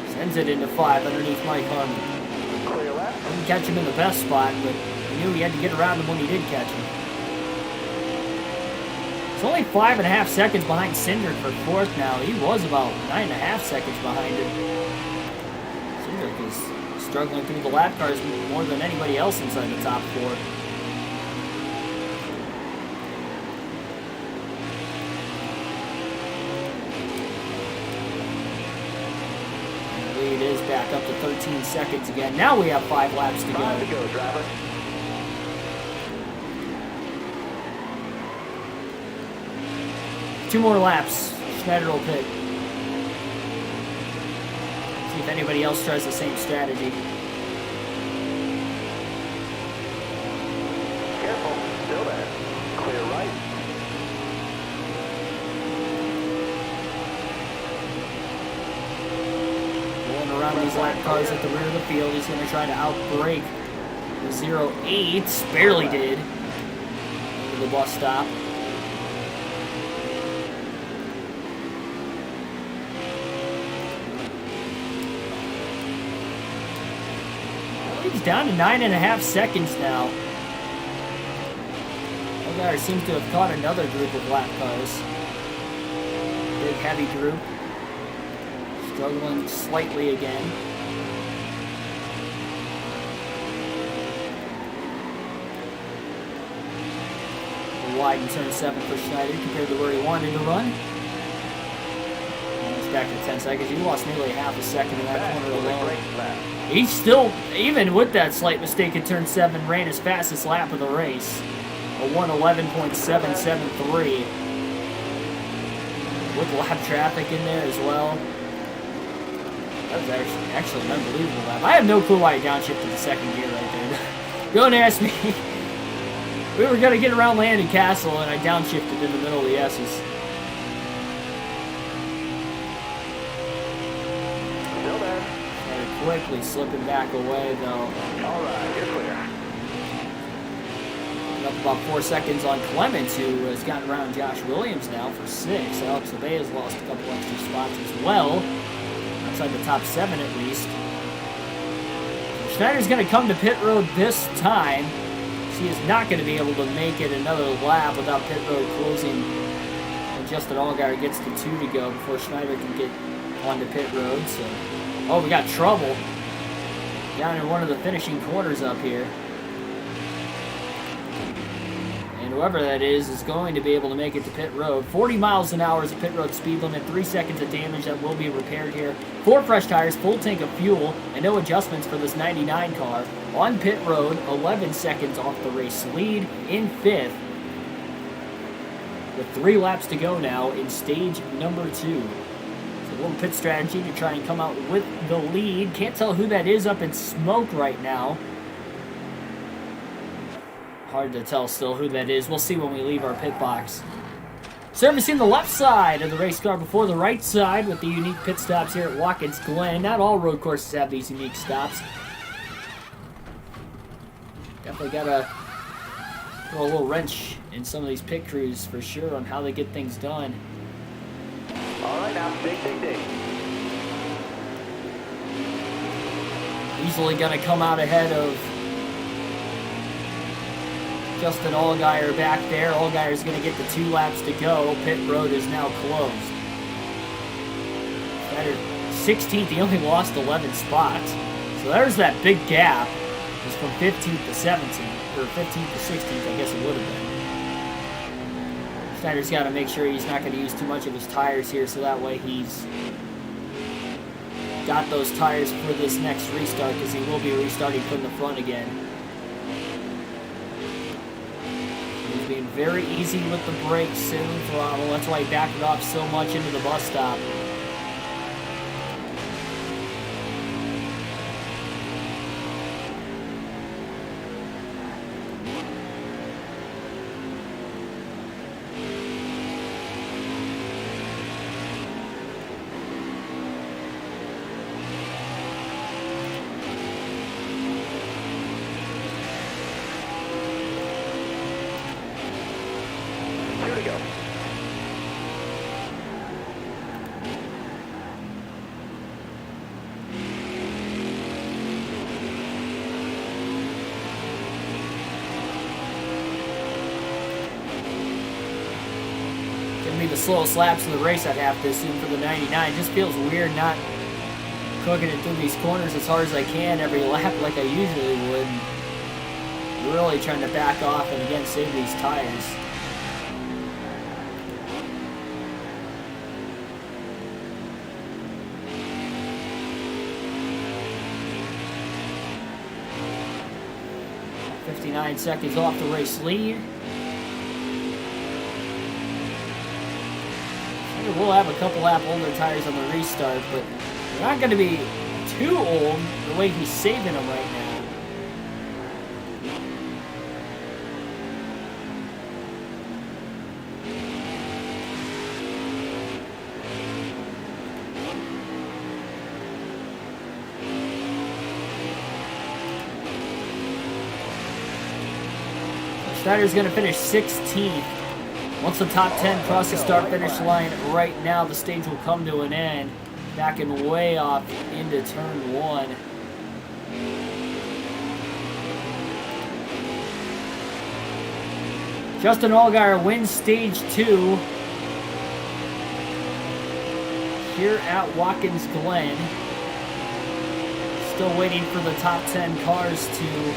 Sends it into 5 underneath Mike Harmon. Clear lap. Didn't catch him in the best spot, but he knew he had to get around him when he did catch him. It's only 5.5 seconds behind Cindric for 4th now. He was about 9.5 seconds behind him. Cindric is struggling through the lap cars more than anybody else inside the top 4. The lead is back up to 13 seconds again. Now we have 5 laps to go. 5 to go, driver. 2 more laps. Schneider will pit. See if anybody else tries the same strategy. Careful. Still there. Clear right. Going around these lap cars at the rear of the field. He's going to try to outbrake the 0.8. Barely did. To the bus stop. He's down to 9.5 seconds now. Allgaier seems to have caught another group of lap cars. Big heavy group. Struggling slightly again. Wide in turn 7 for Schneider compared to where he wanted to run. And it's back to 10 seconds. He lost nearly half a second in that corner alone. He still, even with that slight mistake in turn 7, ran his fastest lap of the race. A 1:11.773. With lap traffic in there as well. That was actually an unbelievable lap. I have no clue why he downshifted the second gear right there. Don't ask me. We were going to get around Landon Castle and I downshifted in the middle of the S's. Still there. Quickly slipping back away though. All right, you're clear. Up about 4 seconds on Clements, who has gotten around Josh Williams now for 6. Alex Abey has lost a couple extra spots as well. Outside the top 7 at least. Schneider's going to come to pit road this time. He is not going to be able to make it another lap without pit road closing. And Justin Allgaier gets to 2 to go before Schneider can get onto pit road. So, oh, we got trouble down in one of the finishing corners up here. And whoever that is going to be able to make it to pit road. 40 miles an hour is the pit road speed limit. 3 seconds of damage that will be repaired here. 4 fresh tires, full tank of fuel, and no adjustments for this 99 car. On pit road, 11 seconds off the race lead in 5th. With 3 laps to go now in stage number 2. So a little pit strategy to try and come out with the lead. Can't tell who that is up in smoke right now. Hard to tell still who that is. We'll see when we leave our pit box. Servicing the left side of the race car before the right side with the unique pit stops here at Watkins Glen. Not all road courses have these unique stops. Definitely got to throw a little wrench in some of these pit crews for sure on how they get things done. All right, now, dig. Easily going to come out ahead of Justin Allgaier back there. Allgaier's going to get the 2 laps to go. Pit road is now closed. Schneider 16th, he only lost 11 spots. So there's that big gap. It's from 15th to 17th, or 15th to 16th, I guess it would have been. Schneider's got to make sure he's not going to use too much of his tires here, so that way he's got those tires for this next restart, because he will be restarting from the front again. He's being very easy with the brakes and the throttle. That's why he backed it off so much into the bus stop. The slowest laps of the race, I'd have to assume, for the 99. It just feels weird not cooking it through these corners as hard as I can every lap like I usually would. Really trying to back off and again save these tires. .59 seconds off the race lead. We'll have a couple lap older tires on the restart, but they're not going to be too old the way he's saving them right now. Schneider's going to finish 16th. Once the top 10 cross the start-finish line right now, the stage will come to an end. Backing way off into turn 1. Justin Allgaier wins stage 2 here at Watkins Glen. Still waiting for the top 10 cars to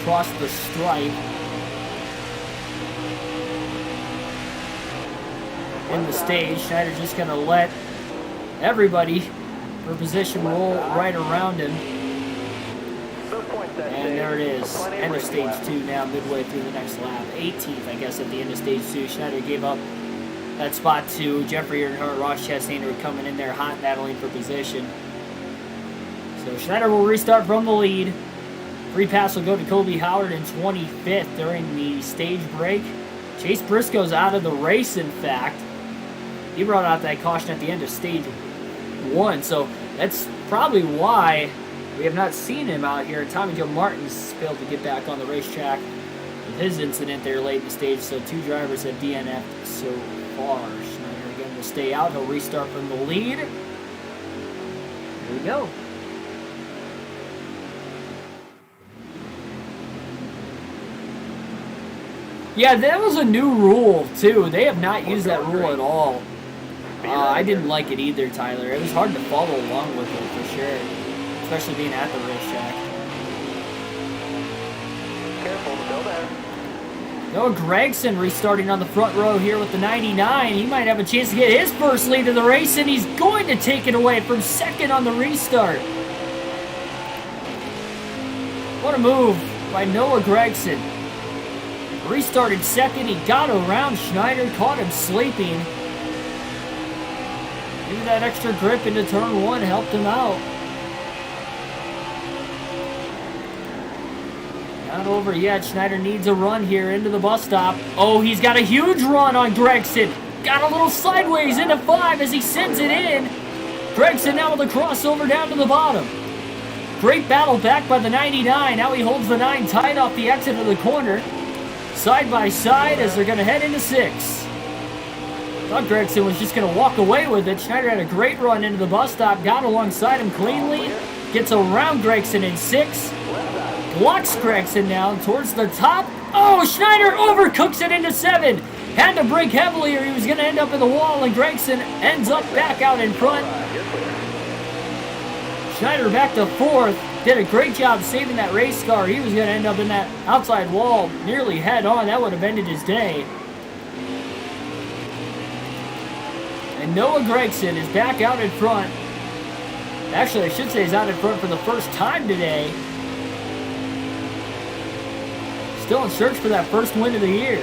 cross the stripe. In the stage, Schneider's just going to let everybody for position roll right around him. And there it is. End of stage 2 now, midway through the next lap. 18th, I guess, at the end of stage 2. Schneider gave up that spot to Jeffrey Earnhardt. Ross Chastain were coming in there hot, battling for position. So Schneider will restart from the lead. Free pass will go to Kobe Howard in 25th during the stage break. Chase Briscoe's out of the race, in fact. He brought out that caution at the end of stage 1, so that's probably why we have not seen him out here. Tommy Joe Martin's failed to get back on the racetrack with his incident there late in the stage, so 2 drivers have DNF'd so far. Schneider again will stay out. He'll restart from the lead. Here we go. Yeah, that was a new rule, too. They have not used that rule at all. I didn't like it either, Tyler. It was hard to follow along with it, for sure. Especially being at the racetrack. Careful, still there. Noah Gragson restarting on the front row here with the 99. He might have a chance to get his first lead of the race, and he's going to take it away from second on the restart. What a move by Noah Gragson. Restarted second, he got around Schneider, caught him sleeping. Maybe that extra grip into turn 1 helped him out. Not over yet. Schneider needs a run here into the bus stop. Oh, he's got a huge run on Gragson. Got a little sideways into 5 as he sends it in. Gragson now with a crossover down to the bottom. Great battle back by the 99. Now he holds the 9 tight off the exit of the corner. Side by side as they're going to head into 6. Thought Gragson was just going to walk away with it. Schneider had a great run into the bus stop, got alongside him cleanly, gets around Gragson in 6, blocks Gragson down towards the top. Oh, Schneider overcooks it into 7. Had to brake heavily or he was going to end up in the wall, and Gragson ends up back out in front. Schneider back to 4th. Did a great job saving that race car. He was going to end up in that outside wall nearly head on. That would have ended his day. And Noah Gragson is back out in front. Actually, I should say he's out in front for the first time today. Still in search for that first win of the year.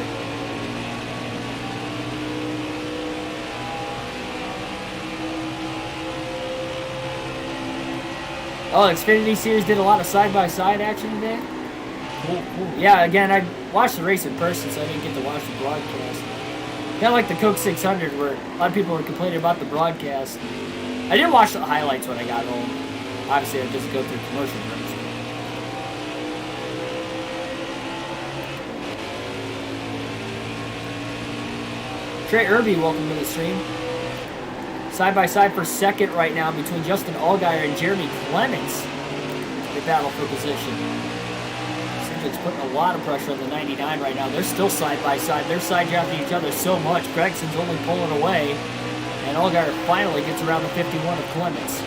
Oh, Xfinity Series did a lot of side-by-side action today? Cool. Yeah, again, I watched the race in person, so I didn't get to watch the broadcast. Kind of like the Coke 600, where a lot of people were complaining about the broadcast. I did watch the highlights when I got home. Obviously, I just go through commercial breaks. Trey Irby, welcome to the stream. Side-by-side for second right now between Justin Allgaier and Jeremy Clements. They battle for position. Cindric's putting a lot of pressure on the 99 right now. They're still side-by-side. They're side-drafting each other so much. Gregson's only pulling away. And Allgaier finally gets around the 51 of Clements.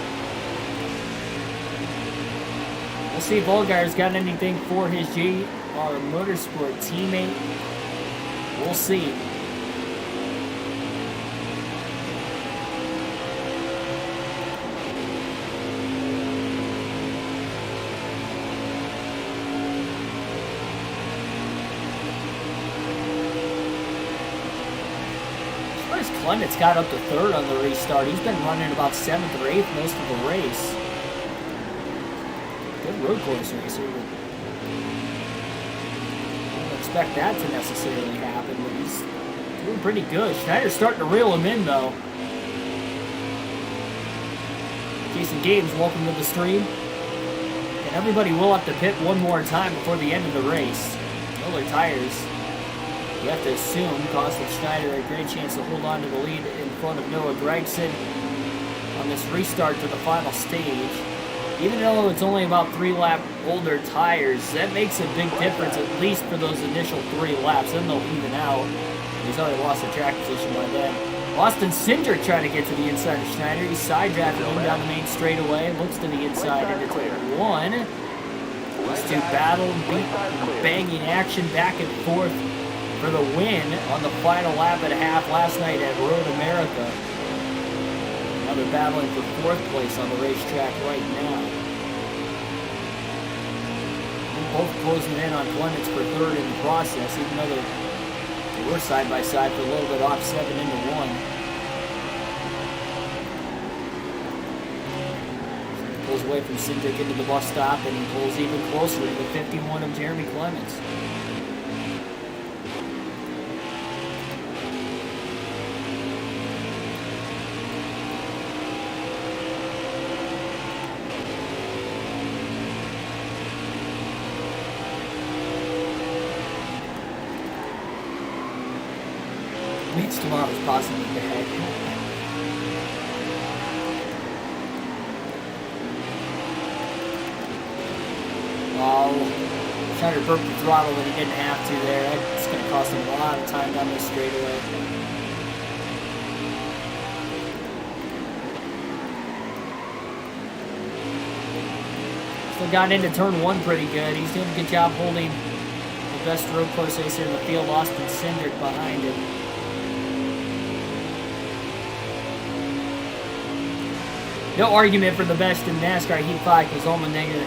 We'll see if Allgaier's got anything for his GR Motorsport teammate. We'll see. Clements got up to third on the restart. He's been running about 7th or 8th most of the race. Good road course racer. Don't expect that to necessarily happen, but he's doing pretty good. Schneider's starting to reel him in, though. Jason Games, welcome to the stream. And everybody will have to pit one more time before the end of the race. Miller tires. You have to assume cost of Schneider a great chance to hold on to the lead in front of Noah Gragson on this restart to the final stage. Even though it's only about 3 lap older tires, that makes a big difference, at least for those initial 3 laps. Then they'll even out. He's already lost the track position by then. Austin Cindric trying to get to the inside of Schneider. He's side drafting him down the main straightaway. Looks to the inside into turn 1. These two battle, banging action back and forth for the win on the final lap and a half last night at Road America. Now they're battling for 4th place on the racetrack right now. They're both closing in on Clements for 3rd in the process, even though they were side-by-side for a little bit off 7 into 1. So he pulls away from Cindric into the bus stop, and he pulls even closer to the 51 of Jeremy Clements. Meets tomorrow's possibly bad. Oh, Schneider broke the throttle when he didn't have to there. That's going to cost him a lot of time down this straightaway. Still got into turn 1 pretty good. He's doing a good job holding the best road course racer in the field, Austin Cindric, behind him. No argument for the best in NASCAR Heat 5 because Allmendinger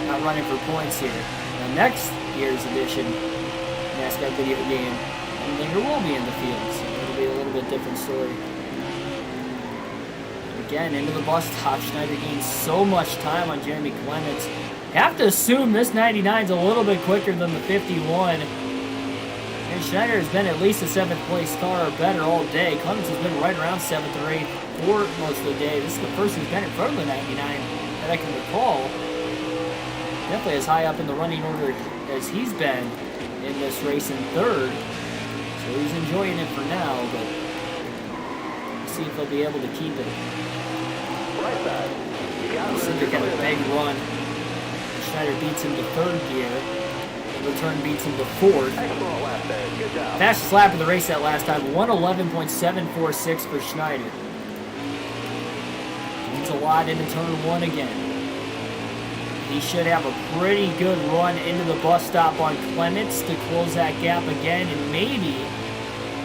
not running for points here. Now next year's edition NASCAR video game, Allmendinger will be in the field, so it'll be a little bit different story. Again, into the bus stop, Schneider gains so much time on Jeremy Clements. Have to assume this 99 is a little bit quicker than the 51. And Schneider has been at least a 7th place car or better all day. Clements has been right around 7th or 8th for most of the day. This is the first he's been in front of the 99 that I can recall. Definitely as high up in the running order as he's been in this race in 3rd. So he's enjoying it for now, but let's see if he'll be able to keep it. Cindric had a big run. Schneider beats him to 3rd gear. Return beats him to 4th. Fastest lap of the race that last time, 1:11.746 for Schneider. Needs a lot into turn 1 again. He should have a pretty good run into the bus stop on Clements to close that gap again and maybe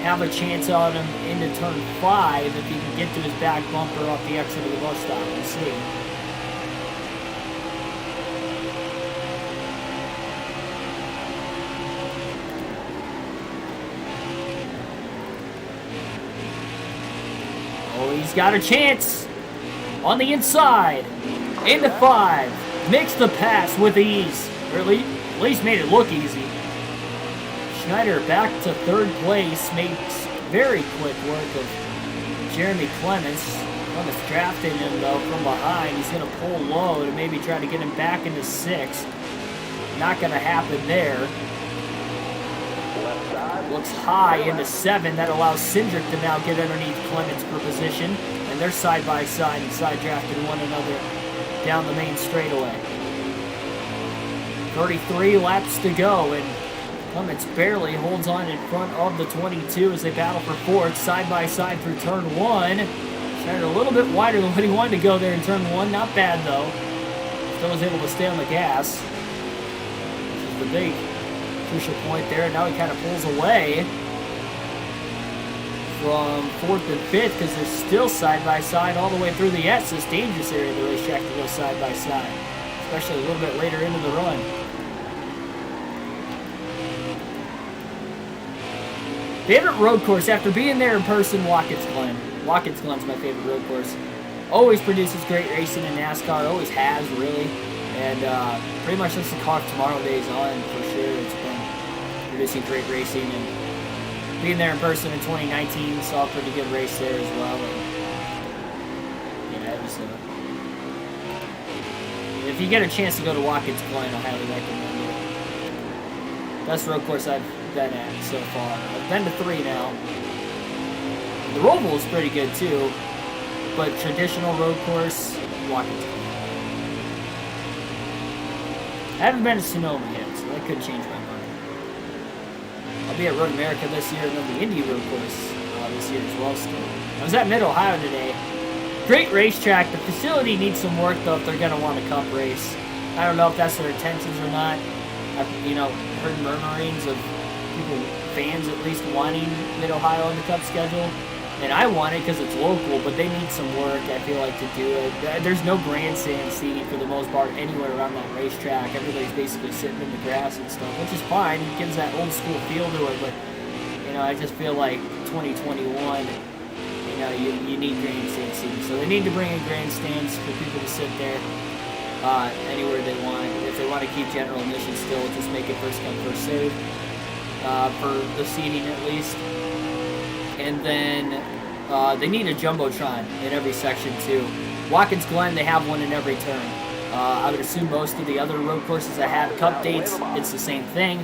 have a chance on him into turn 5 if he can get to his back bumper off the exit of the bus stop. We'll see. Oh, he's got a chance on the inside. Into 5. Makes the pass with ease. Or at least made it look easy. Schneider back to 3rd place. Makes very quick work of Jeremy Clements. Clements drafting him, though, from behind. He's going to pull low to maybe try to get him back into 6th. Not going to happen there. Looks high into 7. That allows Cindric to now get underneath Clements for position. And they're side by side and side drafting one another down the main straightaway. 33 laps to go, and Clements barely holds on in front of the 22 as they battle for 4th, side by side through turn 1. Schneider a little bit wider than what he wanted to go there in turn 1. Not bad, though. Still was able to stay on the gas. This is the big crucial point there. Now he kind of pulls away from 4th and 5th because they're still side by side all the way through the S. This dangerous area of the racetrack to go side by side, especially a little bit later into the run. Favorite road course after being there in person, Watkins Glen. Watkins Glen's my favorite road course. Always produces great racing in NASCAR, always has, really. And pretty much since the Car of Tomorrow days on, for sure, it's been producing great racing. And being there in person in 2019, saw a pretty good race there as well. And, yeah, it was if you get a chance to go to Watkins Glen, I highly recommend it. Best road course I've been at so far. I've been to 3 now. The Roval is pretty good too, but traditional road course, Watkins Glen. I haven't been to Sonoma yet, so that could change my mind. I'll be at Road America this year, and then the Indy road course this year as well still. I was at Mid-Ohio today. Great racetrack. The facility needs some work, though, if they're going to want a cup race. I don't know if that's their intentions or not. I've, heard murmurings of people, fans at least, wanting Mid-Ohio in the cup schedule. And I want it because it's local, but they need some work, I feel like, to do it. There's no grandstand seating for the most part anywhere around that racetrack. Everybody's basically sitting in the grass and stuff, which is fine. It gives that old school feel to it, but, I just feel like 2021, you need grandstand seating. So they need to bring in grandstands for people to sit there anywhere they want. If they want to keep general admission still, just make it first come, first serve for the seating at least. And then they need a Jumbotron in every section too. Watkins Glen, they have one in every turn. I would assume most of the other road courses that have cup dates, it's the same thing.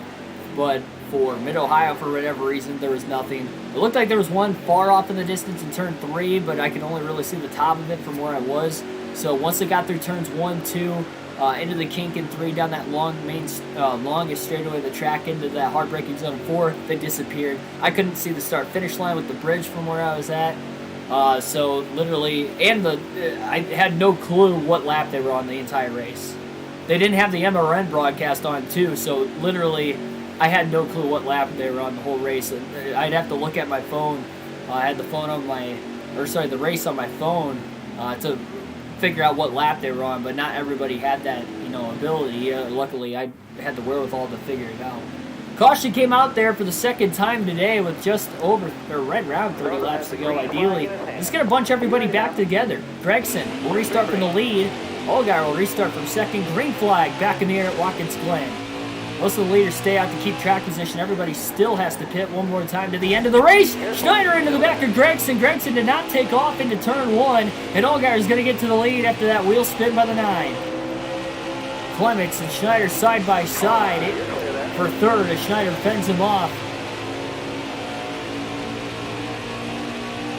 But for Mid-Ohio, for whatever reason, there was nothing. It looked like there was one far off in the distance in turn 3, but I could only really see the top of it from where I was. So once they got through turns 1, 2, into the kink in 3, down that longest straightaway of the track into that heartbreaking zone 4, they disappeared. I couldn't see the start-finish line with the bridge from where I was at. So literally, and I had no clue what lap they were on the entire race. They didn't have the MRN broadcast on too, so literally I had no clue what lap they were on the whole race. I'd have to look at my phone. I had the phone on the race on my phone to figure out what lap they were on, but not everybody had that, ability. Luckily, I had the wherewithal to figure it out. Caution came out there for the second time today with just right around 30 laps to go, ideally. It's going to bunch everybody back together. Gregson will restart from the lead. Allgaier will restart from second. Green flag back in the air at Watkins Glen. Most of the leaders stay out to keep track position. Everybody still has to pit one more time to the end of the race. Schneider into the back of Gregson. Gregson did not take off into turn 1. And Allgaier is going to get to the lead after that wheel spin by the 9. Clements and Schneider side by side for third as Schneider fends him off.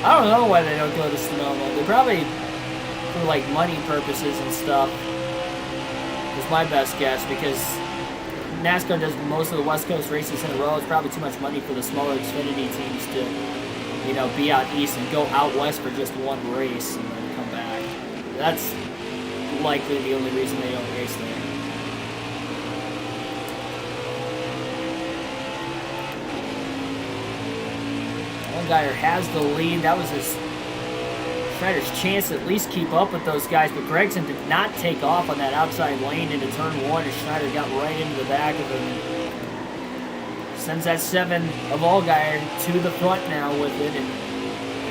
I don't know why they don't go to Sonoma. They probably, for like money purposes and stuff, is my best guess, because NASCAR does most of the West Coast races in a row. It's probably too much money for the smaller Xfinity teams to, be out east and go out west for just one race and then come back. That's likely the only reason they don't race there. Allgaier has the lead. That was Schneider's chance to at least keep up with those guys, but Gregson did not take off on that outside lane into turn 1, and Schneider got right into the back of him. Sends that 7 of Allgaier to the front now with it, and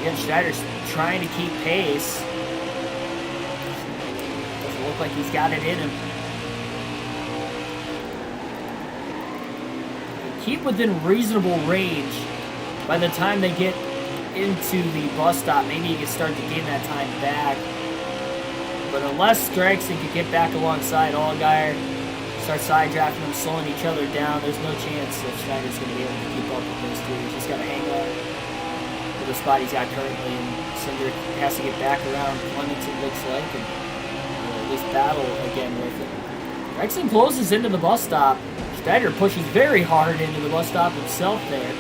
again, Schneider's trying to keep pace. Doesn't look like he's got it in him. Keep within reasonable range by the time they get into the bus stop. Maybe you can start to gain that time back. But unless Gregson can get back alongside Allgaier, start side drafting them, slowing each other down, there's no chance that Schneider's going to be able to keep up with those two. He's just got to hang on to the spot he's got currently, and Cinder has to get back around Clements, it looks like, and at least battle again with it. Gregson closes into the bus stop. Schneider pushes very hard into the bus stop himself there.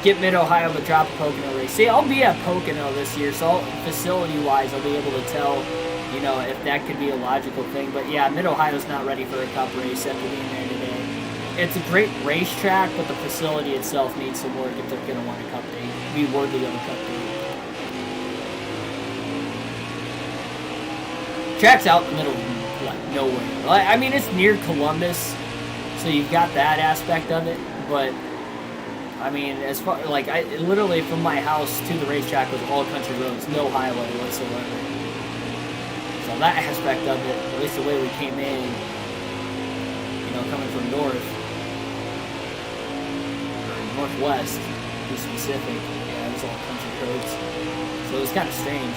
Get Mid-Ohio to drop a Pocono race. See, I'll be at Pocono this year, so facility-wise, I'll be able to tell, you know, if that could be a logical thing. But yeah, Mid-Ohio's not ready for a Cup race after being there today. It's a great racetrack, but the facility itself needs some work if they're going to want a Cup day, be worthy of a Cup day. Track's out in the middle of like nowhere. I mean, it's near Columbus, so you've got that aspect of it, but I mean, as far like literally from my house to the racetrack was all country roads, no highway whatsoever. So that aspect of it, at least the way we came in, you know, coming from north or northwest, to be specific, yeah, it was all country roads. So it was kind of strange.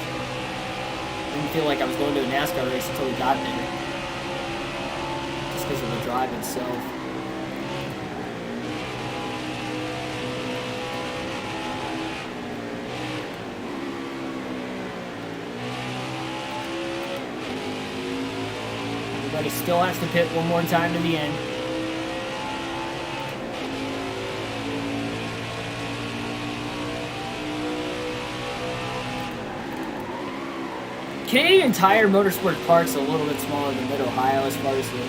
Didn't feel like I was going to a NASCAR race until we got there, just because of the drive itself. Everybody still has to pit one more time to the end. Canadian Tire Motorsport Park's a little bit smaller than Mid-Ohio as far as the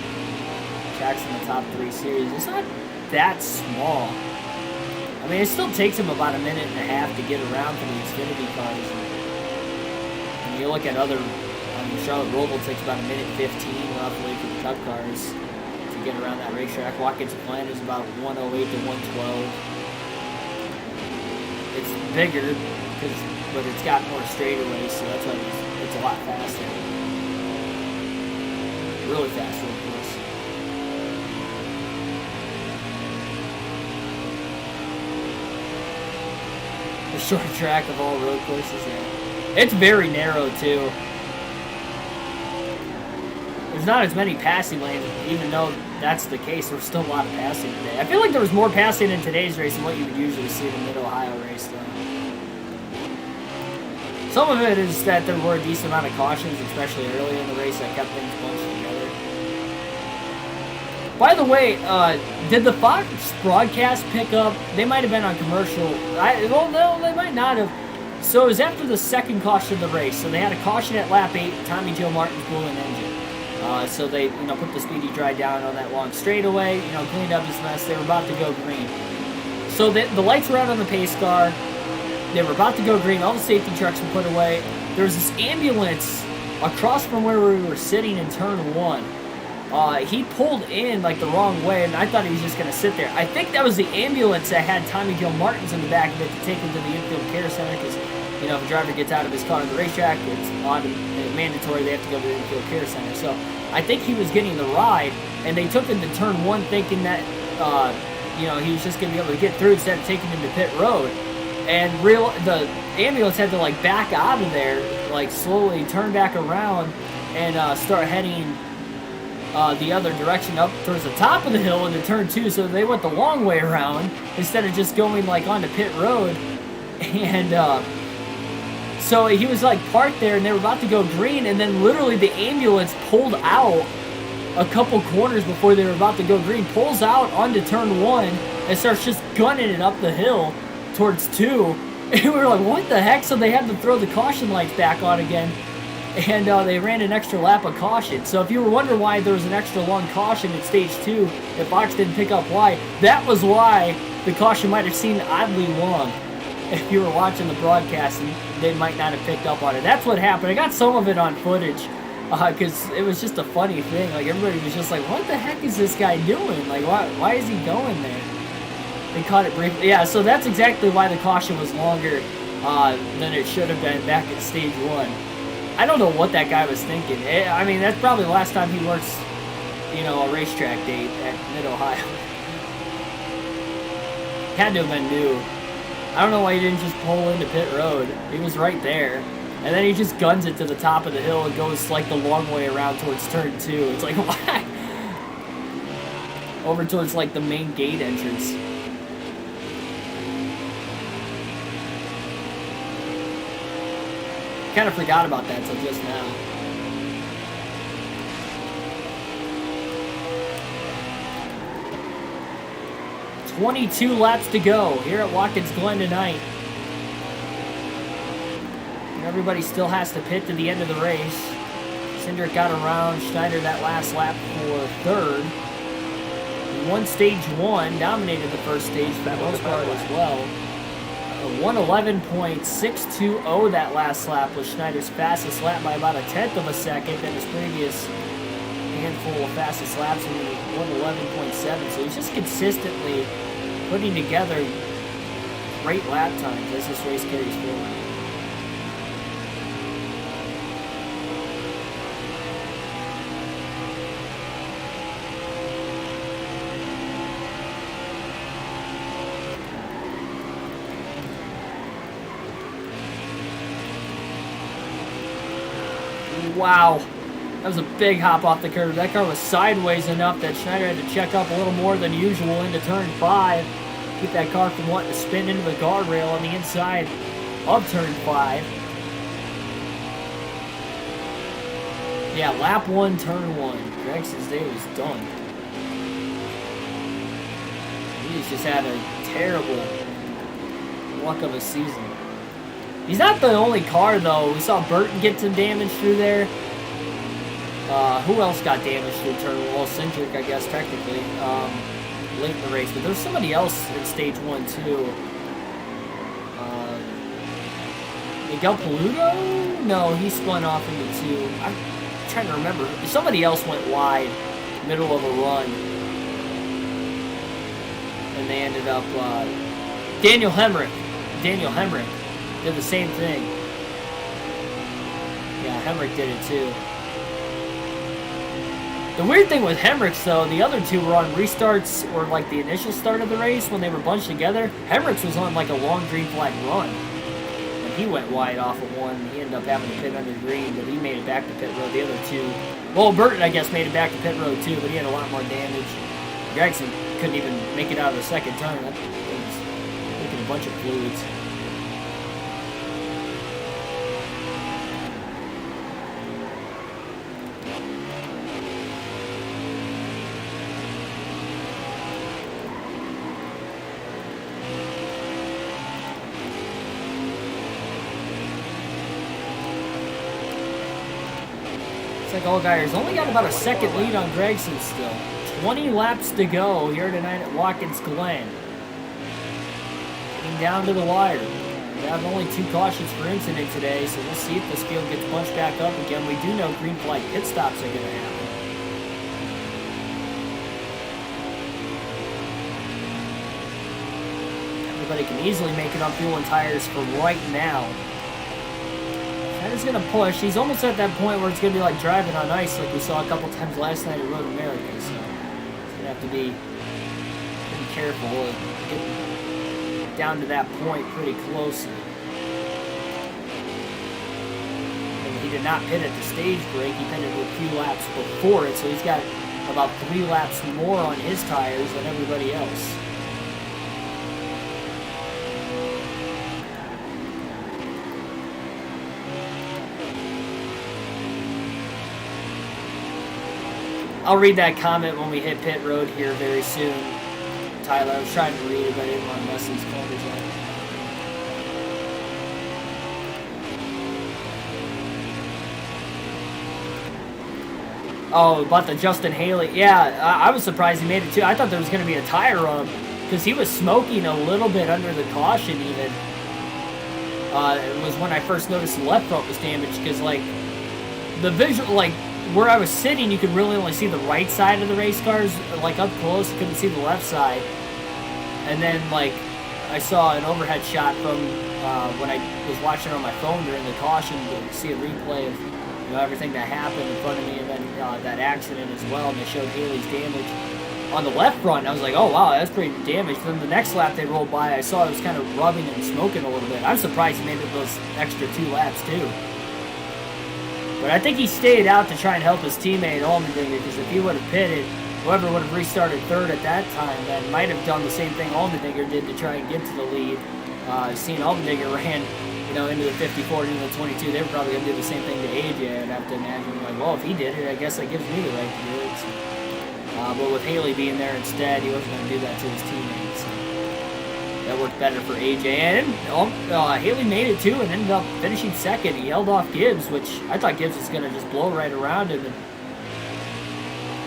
tracks in the top 3 series. It's not that small. I mean, it still takes them about a minute and a half to get around for the Xfinity cars. And you look at other, Charlotte Roval takes about a minute 15 roughly for the Cup cars to get around that racetrack. Watkins Glen is about 108 to 112. It's bigger, but it's got more straightaways, so that's why it's a lot faster. Really fast road course. The short track of all road courses, yeah. It's very narrow, too. There's not as many passing lanes, even though that's the case. There's still a lot of passing today. I feel like there was more passing in today's race than what you would usually see in the Mid-Ohio race, though. Some of it is that there were a decent amount of cautions, especially early in the race, that kept things bunched together. By the way, did the Fox broadcast pick up? They might have been on commercial. Well, no, they might not have. So it was after the second caution of the race. So they had a caution at lap 8, Tommy Joe Martin's cooling engine. So they, put the speedy dry down on that long straightaway, cleaned up his mess. They were about to go green. So the lights were out on the pace car. They were about to go green. All the safety trucks were put away. There was this ambulance across from where we were sitting in turn 1. He pulled in the wrong way, and I thought he was just going to sit there. I think that was the ambulance that had Tommy Joe Martins in the back of it to take him to the infield care center because, if a driver gets out of his car on the racetrack, it's mandatory they have to go to the infield care center. So I think he was getting the ride, and they took him to turn 1 thinking that, he was just going to be able to get through instead of taking him to pit road. And the ambulance had to back out of there, slowly turn back around and start heading the other direction up towards the top of the hill into turn 2. So they went the long way around instead of just going onto pit road. And so he was parked there, and they were about to go green, and then literally the ambulance pulled out a couple corners before they were about to go green, pulls out onto turn 1 and starts just gunning it up the hill towards 2, and we were like, what the heck? So they had to throw the caution lights back on again, and they ran an extra lap of caution. So if you were wondering why there was an extra long caution in stage 2, if Fox didn't pick up why, that was why the caution might have seemed oddly long. If you were watching the broadcast, they might not have picked up on it. That's what happened. I got some of it on footage because it was just a funny thing. Like, everybody was just like, what the heck is this guy doing? Like, why is he going there? They caught it briefly. Yeah, so that's exactly why the caution was longer than it should have been back at stage 1. I don't know what that guy was thinking. I mean, that's probably the last time he works, you know, a racetrack date at Mid-Ohio. Had to have been new. I don't know why he didn't just pull into pit road. He was right there. And then he just guns it to the top of the hill and goes like the long way around towards turn 2. It's like, why? Over towards like the main gate entrance. Kind of forgot about that until just now. "22 laps to go here at Watkins Glen tonight. Everybody still has to pit to the end of the race. Cindric got around Schneider that last lap for third. He won stage 1, dominated the first stage for the most part as well. 111.620 that last lap was Schneider's fastest lap by about 1/10 of a second than his previous handful of fastest laps in the 111.7. So he's just consistently putting together great lap times as this race carries forward. Wow, that was a big hop off the curb. That car was sideways enough that Schneider had to check up a little more than usual into turn 5. Keep that car from wanting to spin into the guardrail on the inside of turn 5. Yeah, lap 1, turn 1. Gregson's day was done. He's just had a terrible luck of a season. He's not the only car, though. We saw Burton get some damage through there. Who else got damaged through turn 1? Well, Cindric, I guess, technically, late in the race. But there's somebody else in stage 1, too. Miguel Paludo? No, he spun off into 2. I'm trying to remember. Somebody else went wide, middle of a run. And they ended up... Daniel Hemrick did the same thing. Yeah, Hemrick did it too. The weird thing with Hemrick's, though, the other two were on restarts or like the initial start of the race when they were bunched together. Hemrick's was on like a long green flag run. And he went wide off of one. He ended up having to pit under green, but he made it back to pit road. The other two, well, Burton, I guess, made it back to pit road too, but he had a lot more damage. Gregson couldn't even make it out of the second turn. That was making a bunch of fluids. Allgaier's only got about a second lead on Gregson still. 20 laps to go here tonight at Watkins Glen. Getting down to the wire. We have only 2 cautions per incident today, so we'll see if this field gets bunched back up again. We do know green flag pit stops are going to happen. Everybody can easily make it on fuel and tires for right now. He's going to push. He's almost at that point where it's going to be like driving on ice like we saw a couple times last night at Road America. So he's going to have to be pretty careful and get down to that point pretty closely. And he did not pit at the stage break. He pitted a few laps before it, so he's got about 3 laps more on his tires than everybody else. I'll read that comment when we hit pit road here very soon, Tyler. I was trying to read it, but I didn't want to mess these colors up. Oh, about the Justin Haley. Yeah, I was surprised he made it too. I thought there was going to be a tire rub because he was smoking a little bit under the caution even. It was when I first noticed the left front was damaged because, like, the visual, like, where I was sitting, you could really only see the right side of the race cars, like, up close. You couldn't see the left side. And then, like, I saw an overhead shot from when I was watching on my phone during the caution to see a replay of, you know, everything that happened in front of me, and then that accident as well, and they showed Haley's damage on the left front. I was like, oh wow, that's pretty damaged. Then the next lap they rolled by, I saw it was kind of rubbing and smoking a little bit. I'm surprised he made it those extra 2 laps too. But I think he stayed out to try and help his teammate Allmendinger, because if he would have pitted, whoever would have restarted third at that time, then might have done the same thing Allmendinger did to try and get to the lead. Seeing Allmendinger ran, you know, into the 54 and into the 22, they were probably going to do the same thing to AJ. I'd have to imagine, like, well, if he did it, I guess that gives me the right to do it. So. But with Haley being there instead, he wasn't going to do that to his teammates. So that worked better for AJ. And Haley made it too and ended up finishing second. He held off Gibbs, which I thought Gibbs was going to just blow right around him. And,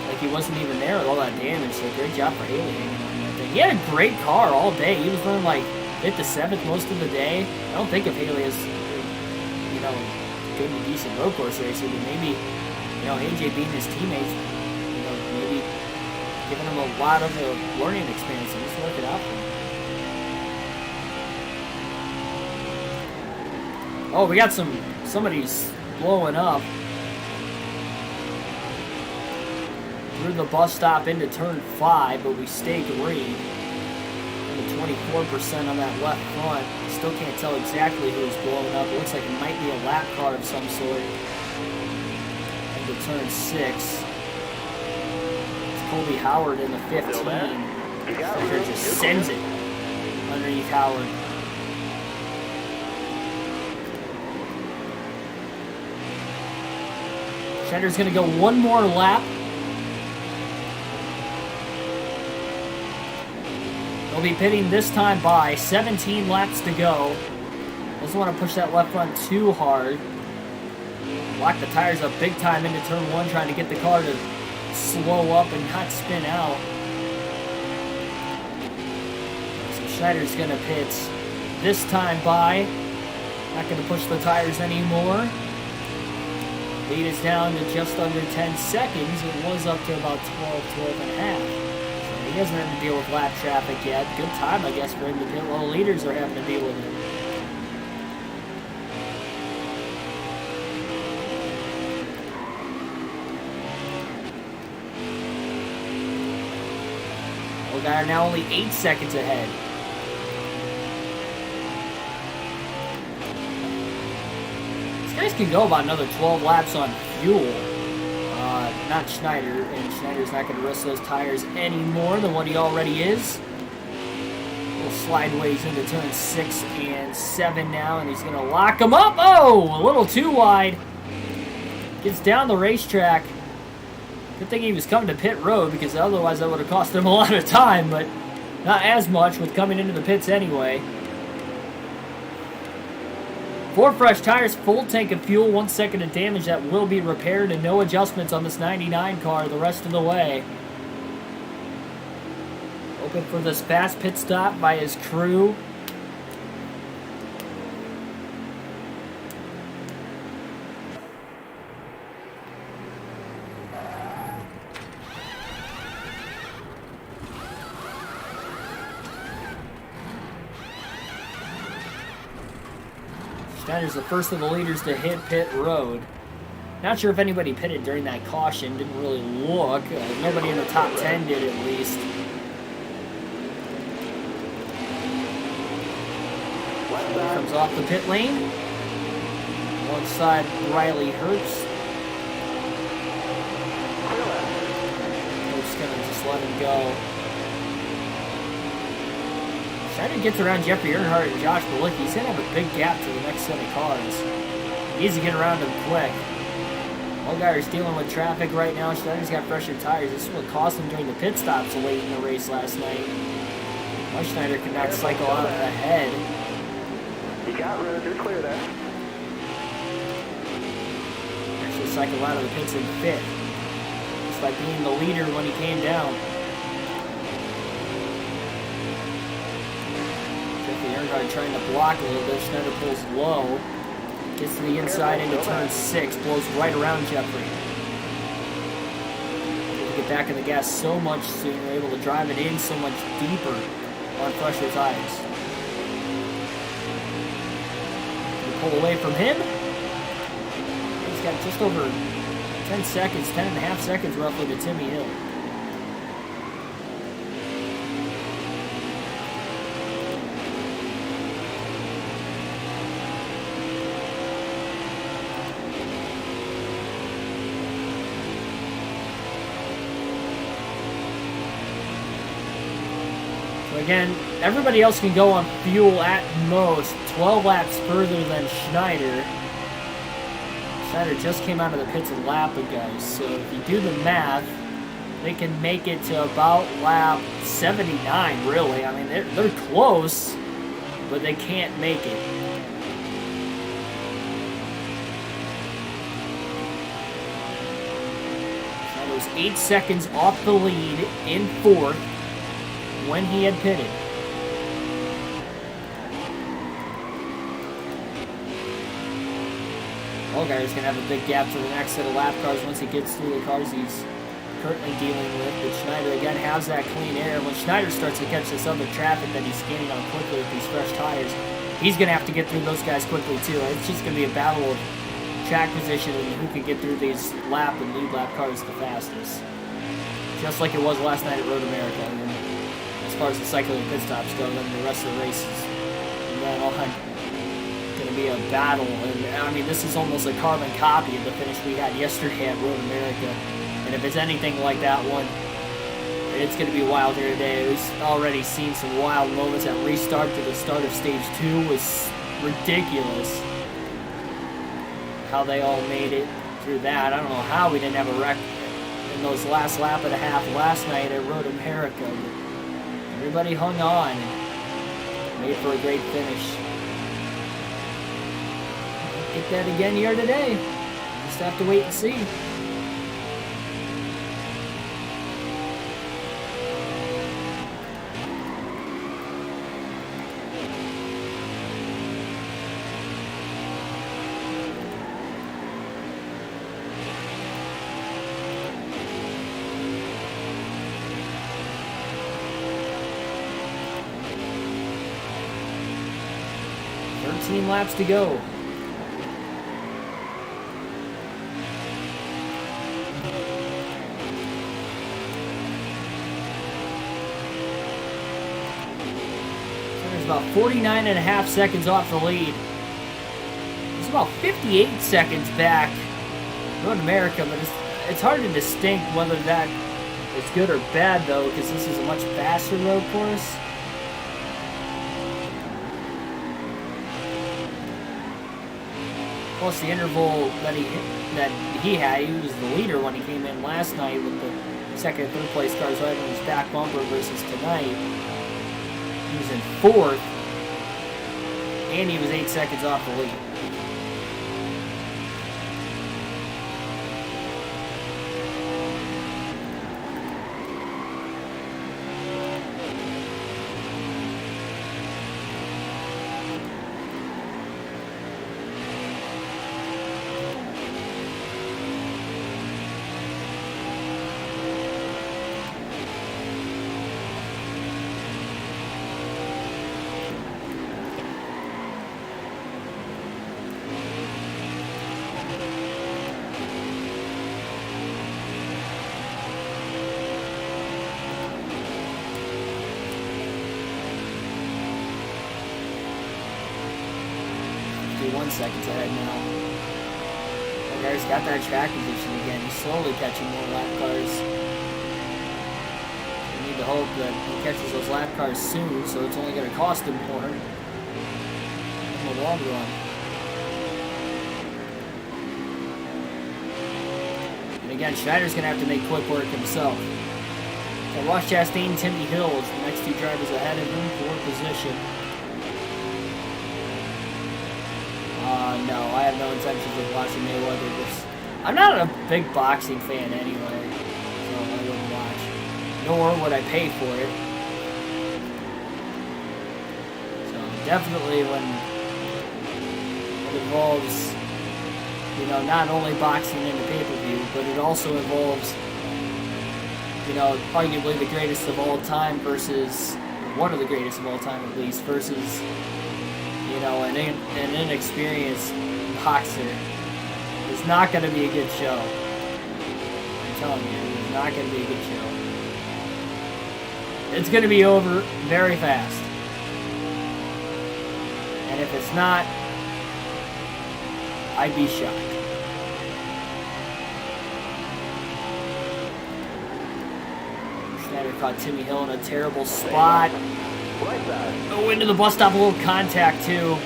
like, he wasn't even there with all that damage. So great job for Haley hanging on that thing. He had a great car all day. He was running like 5th to 7th most of the day. I don't think of Haley as, you know, good and decent road course racer, but maybe, you know, AJ being his teammates, you know, maybe giving him a lot of a learning experience and just work it out for him. Oh, we got somebody's blowing up. Through the bus stop into turn 5, but we stay green. 24% on that left front. Still can't tell exactly who's blowing up. It looks like it might be a lap car of some sort. Into turn 6. It's Colby Howard in the 15. Schneider just sends it underneath Howard. Schneider's going to go one more lap. He'll be pitting this time by 17 laps to go. Doesn't want to push that left front too hard. Lock the tires up big time into turn 1, trying to get the car to slow up and not spin out. So Schneider's going to pit this time by. Not going to push the tires anymore. Lead is down to just under 10 seconds. It was up to about 12 and a half. He hasn't had to deal with lap traffic yet. Good time, I guess, for him to pit while the leaders are having to deal with it. Old guy are now only 8 seconds ahead. These guys can go about another 12 laps on fuel. Not Schneider, and Schneider's not going to risk those tires any more than what he already is. Little slideways into turn 6 and 7 now, and he's going to lock him up. Oh, a little too wide. Gets down the racetrack. Good thing he was coming to pit road, because otherwise that would have cost him a lot of time, but not as much with coming into the pits anyway. 4 fresh tires, full tank of fuel, 1 second of damage that will be repaired, and no adjustments on this 99 car the rest of the way. Open for this fast pit stop by his crew. Schneider's the first of the leaders to hit pit road. Not sure if anybody pitted during that caution. Didn't really look. Nobody in the top 10 did, at least. Comes off the pit lane. Alongside Riley Herbst. Herbst's going to just let him go. Schneider gets around Jeffrey Earnhardt and Josh Bilicki. He's going to have a big gap to the next set of cars. He needs to get around him quick. Allgaier's dealing with traffic right now. Schneider's got fresher tires. This is what cost him during the pit stops late in the race last night. Now Schneider could not cycle out ahead. You got room. You're clear there. Actually cycle out of the pits in 5th. by being the leader when he came down. Jeffrey Earnhardt trying to block a little bit. Schneider pulls low. Gets to the inside into turn 6. Blows right around Jeffrey. Get back in the gas so much sooner. Able to drive it in so much deeper on fresher tires. Pull away from him. He's got just over 10 seconds, 10.5 seconds roughly to Timmy Hill. So again, everybody else can go on fuel at most 12 laps further than Schneider. Schneider just came out of the pits a lap ago, so if you do the math, they can make it to about lap 79, really. I mean, they're close, but they can't make it. Schneider was 8 seconds off the lead in 4th when he had pitted. Allgaier's going to have a big gap to the next set of lap cars once he gets through the cars he's currently dealing with. But Schneider, again, has that clean air. When Schneider starts to catch this other traffic that he's scanning on quickly with these fresh tires, he's going to have to get through those guys quickly, too. It's just going to be a battle of track position and who can get through these lap and lead lap cars the fastest. Just like it was last night at Road America. I mean, as far as the cycling pit stops go, then the rest of the races ran on. Going to be a battle, and I mean, this is almost a carbon copy of the finish we had yesterday at Road America, and if it's anything like that one, it's going to be wild here today. We've already seen some wild moments at restart to the start of stage 2. Was ridiculous how they all made it through that. I don't know how we didn't have a wreck in those last lap and a half last night at Road America, but everybody hung on and made for a great finish. Get that again here today. Just have to wait and see. Laps to go. There's about 49.5 seconds off the lead. It's about 58 seconds back. Road America, but it's hard to distinct whether that is good or bad though, because this is a much faster road course. Plus the interval that he had, he was the leader when he came in last night with the second and third place cars right on his back bumper versus tonight. He was in 4th, and he was 8 seconds off the lead. Seconds ahead now. Allgaier's got that track position again. He's slowly catching more lap cars. We need to hope that he catches those lap cars soon, so it's only going to cost him more in the long run. And again, Schneider's going to have to make quick work himself. So Ross Chastain, Timmy Hill is the next two drivers ahead of him for position. No, I have no intentions of watching Mayweather. I'm not a big boxing fan anyway. nor would I pay for it. So definitely when it involves, you know, not only boxing in the pay-per-view, but it also involves, you know, arguably the greatest of all time versus one of the greatest of all time at least versus, you know, an inexperienced boxer. It's not going to be a good show. I'm telling you, it's not going to be a good show. It's going to be over very fast. And if it's not, I'd be shocked. Schneider caught Timmy Hill in a terrible spot. Oh, into the bus stop, a little contact too.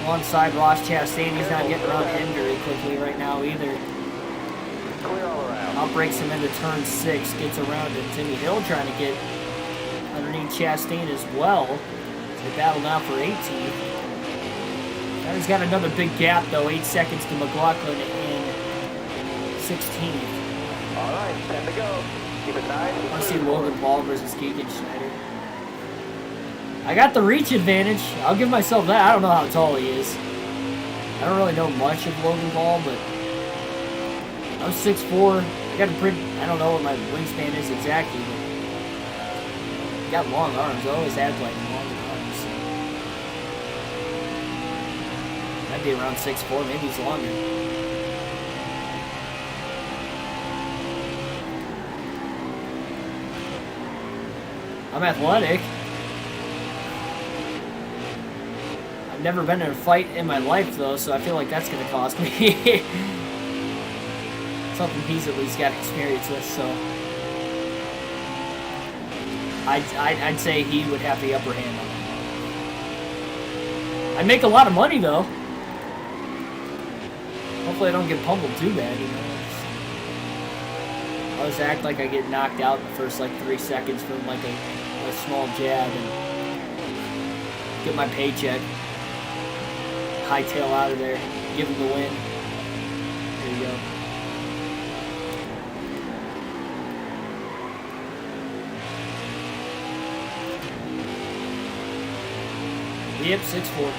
Alongside Ross Chastain, he's not getting around him very quickly right now either. Outbreaks him into turn 6, gets around to Timmy Hill trying to get underneath Chastain as well. They battle now for 18th. He's got another big gap though, 8 seconds to McLaughlin in 16th. Alright, time to go. Keep it nice. I want to see Logan Paul versus Keegan Schneider. I got the reach advantage. I'll give myself that. I don't know how tall he is. I don't really know much of Logan Paul, but I'm 6'4". I got a pretty, I don't know what my wingspan is exactly, but I got long arms. I always had like long arms. So. Might be around 6'4", maybe he's longer. I'm athletic. I've never been in a fight in my life, though, so I feel like that's going to cost me. Something he's at least got experience with, so... I'd say he would have the upper hand on that. I'd make a lot of money, though. Hopefully I don't get pummeled too bad, you know. I always act like I get knocked out in the first, like, 3 seconds from, like, a small jab and get my paycheck. Hightail out of there, give him the win. There you go. Yep, 6'4".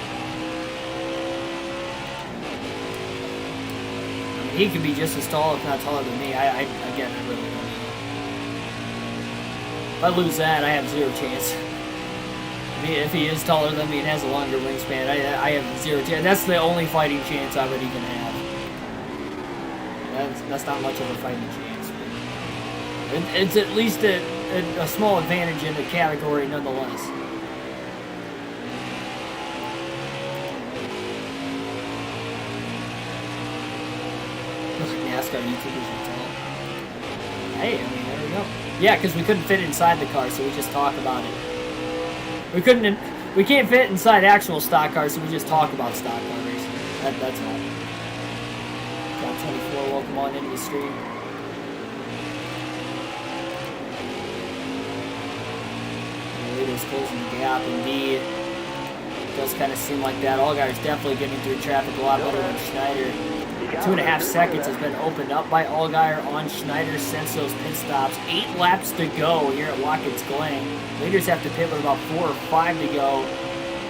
I mean, he could be just as tall, if not taller than me. Again, I really don't know. If I lose that, I have zero chance. If he is taller than me and has a longer wingspan, I have zero chance. That's the only fighting chance I would even have. That's not much of a fighting chance. But it's at least a small advantage in the category nonetheless. NASCAR YouTubers are tall. Hey, I mean, there we go. Yeah, because we couldn't fit inside the car, so we just talk about it. We can't fit inside actual stock cars, so we just talk about stock car racing. That's all. Got 24, welcome on into the stream. The leader's closing the gap, indeed. It does kind of seem like that. Allgaier's definitely getting through traffic a lot better than Schneider. 2.5 seconds has been opened up by Allgaier on Schneider since those pit stops. 8 laps to go here at Watkins Glen. Leaders have to pit with about 4 or 5 to go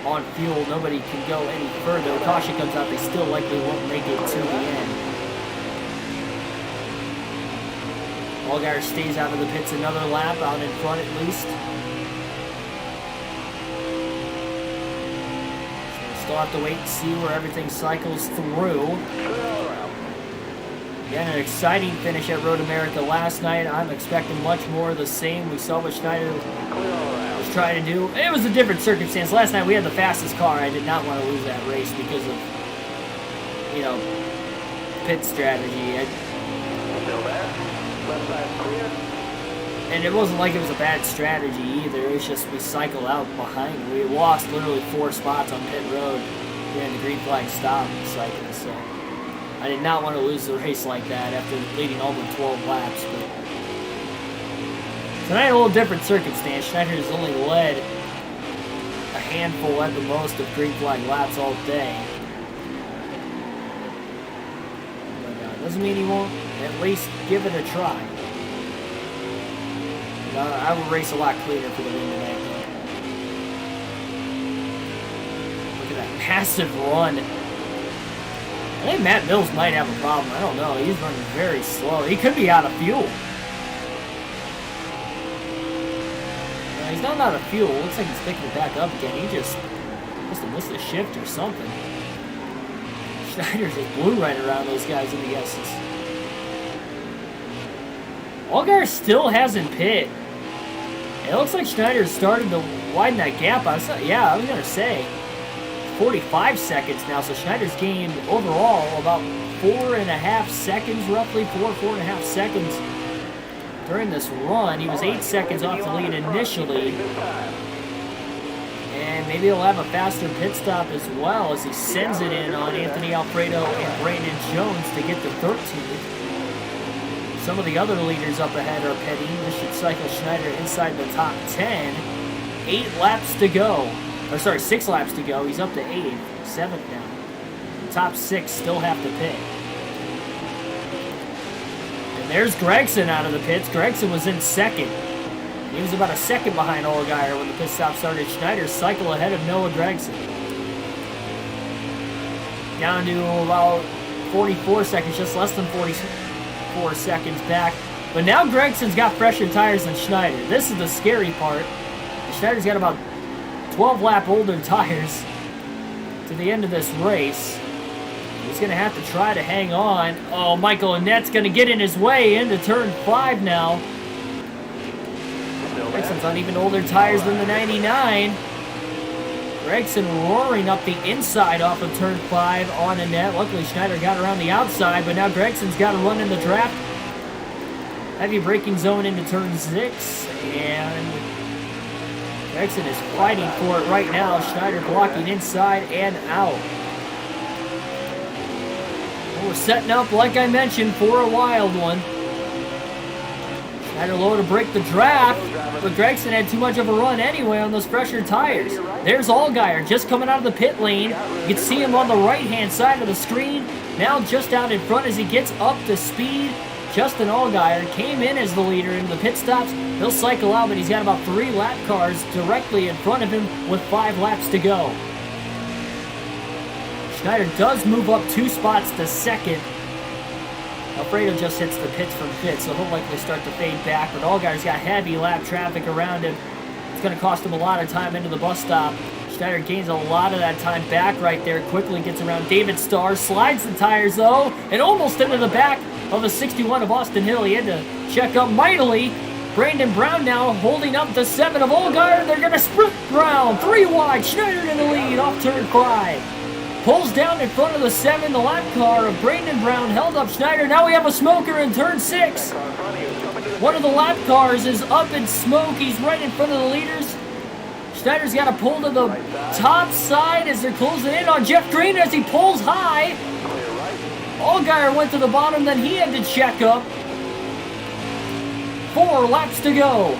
on fuel. Nobody can go any further. Caution comes out. They still likely won't make it to the end. Allgaier stays out of the pits another lap, out in front at least. Still have to wait and see where everything cycles through. Again, an exciting finish at Road America last night. I'm expecting much more of the same. We saw what Schneider was trying to do. It was a different circumstance. Last night we had the fastest car. I did not want to lose that race because of, you know, pit strategy. Still there. Left side clear. And it wasn't like it was a bad strategy either. It was just we cycled out behind. We lost literally 4 spots on pit road during the green flag stop cycling. So I did not want to lose the race like that after leading all but 12 laps. But Tonight, a little different circumstance. Schneider has only led a handful at the most of green flag laps all day. But doesn't mean he won't at least give it a try. I will race a lot cleaner for the win tonight. Look at that massive run. I think Matt Mills might have a problem. I don't know. He's running very slow. He could be out of fuel. No, he's not out of fuel. Looks like he's picking it back up again. He just must have missed a shift or something. Schneider just blew right around those guys in the S's. Allgaier still hasn't pit. It looks like Schneider started to widen that gap. I was going to say 45 seconds now, so Schneider's gained overall about 4.5 seconds, roughly 4.5 seconds during this run. He was 8 seconds off the lead initially, and maybe he'll have a faster pit stop as well as he sends it in on Anthony Alfredo and Brandon Jones to get to 13th. Some of the other leaders up ahead are pitting. This should cycle Schneider inside the top 10. 6 laps to go. He's up to 8th, 7th now. The top 6 still have to pit. And there's Gregson out of the pits. Gregson was in second. He was about a second behind Allgaier when the pit stop started. Schneider's cycle ahead of Noah Gregson. Down to about 44 seconds, just less than 44 seconds back. But now Gregson's got fresher tires than Schneider. This is the scary part. Schneider's got about 12 lap older tires to the end of this race. He's going to have to try to hang on. Oh, Michael Annette's going to get in his way into turn 5 now. Gregson's on even older tires than the 99. Gregson roaring up the inside off of turn 5 on Annette. Luckily, Schneider got around the outside, but now Gregson's got to run in the draft. Heavy braking zone into turn 6, and Gregson is fighting for it right now. Schneider blocking inside and out. Well, we're setting up, like I mentioned, for a wild one. Schneider low to break the draft, but Gregson had too much of a run anyway on those fresher tires. There's Allgaier just coming out of the pit lane. You can see him on the right-hand side of the screen. Now just out in front as he gets up to speed. Justin Allgaier came in as the leader in the pit stops. He'll cycle out, but he's got about 3 lap cars directly in front of him with 5 laps to go. Schneider does move up 2 spots to second. Alfredo just hits the pits from 5th, so he'll likely start to fade back, but Allgaier's got heavy lap traffic around him. It's going to cost him a lot of time into the bus stop. Schneider gains a lot of that time back right there, quickly gets around David Starr, slides the tires though, and almost into the back of the 61 of Austin Hill. He had to check up mightily. Brandon Brown now holding up the 7 of Allgaier. They're going to sprint Brown, 3 wide, Schneider in the lead off turn 5. Pulls down in front of the 7, the lap car of Brandon Brown held up Schneider. Now we have a smoker in turn 6. One of the lap cars is up in smoke. He's right in front of the leaders. Schneider's got to pull to the top side as they're closing in on Jeff Green as he pulls high. Allgaier went to the bottom, then he had to check up. 4 laps to go.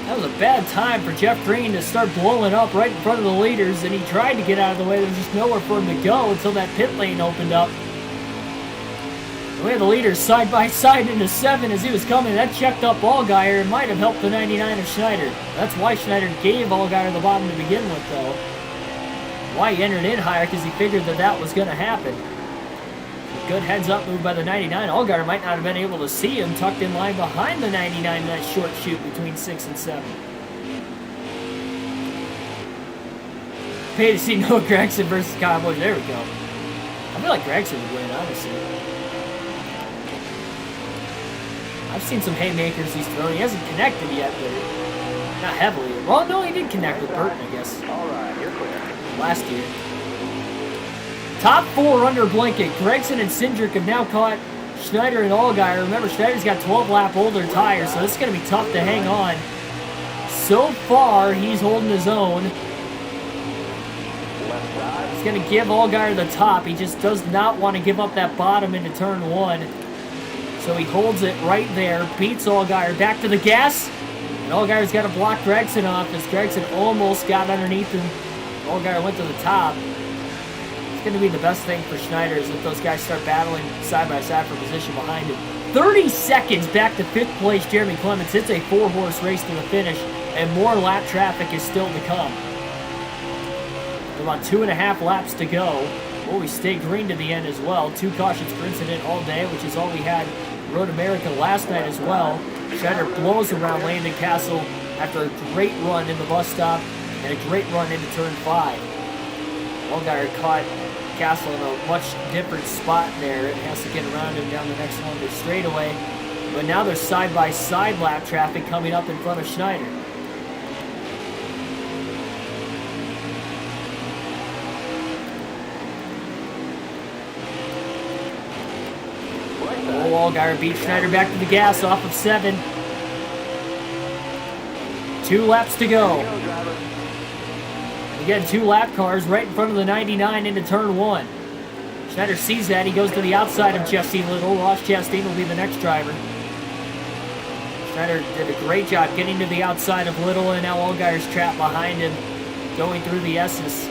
That was a bad time for Jeff Green to start blowing up right in front of the leaders, and he tried to get out of the way. There was just nowhere for him to go until that pit lane opened up. We had the leaders side by side into 7 as he was coming. That checked up Allgaier and might have helped the 99 of Schneider. That's why Schneider gave Allgaier the bottom to begin with, though. Why he entered in higher, because he figured that was going to happen. A good heads-up move by the 99. Allgaier might not have been able to see him tucked in line behind the 99 in that short shoot between 6 and 7. Pay to see Noah Gregson versus Cowboys. There we go. I feel like Gregson would win, honestly. I've seen some haymakers he's thrown. He hasn't connected yet, but not heavily. Well, no, he did connect with Burton, I guess. All right, you're clear. Last year. Top 4 under blanket. Gregson and Cindric have now caught Schneider and Allgaier. Remember, Schneider's got 12 lap older tires, so this is going to be tough to hang on. So far, he's holding his own. Left side. He's going to give Allgaier the top. He just does not want to give up that bottom into turn 1. So he holds it right there, beats Allgaier back to the gas. And Allgaier's got to block Gregson off as Gregson almost got underneath him. Allgaier went to the top. It's going to be the best thing for Schneider is if those guys start battling side by side for position behind him. 30 seconds back to 5th place, Jeremy Clements. It's a 4-horse race to the finish, and more lap traffic is still to come. About 2.5 laps to go. Well, we stay green to the end as well. 2 cautions per incident all day, which is all we had in Road America last night as well. Schneider blows around Landon Castle after a great run in the bus stop and a great run into turn 5. Allgaier caught Castle in a much different spot there and has to get around him down the next longer straightaway. But now there's side-by-side lap traffic coming up in front of Schneider. Oh, Allgaier beats Schneider back to the gas off of 7. 2 laps to go. Again, 2 lap cars right in front of the 99 into turn 1. Schneider sees that. He goes to the outside of Chastain Little. Ross Chastain will be the next driver. Schneider did a great job getting to the outside of Little, and now Allgaier's trapped behind him, going through the S's.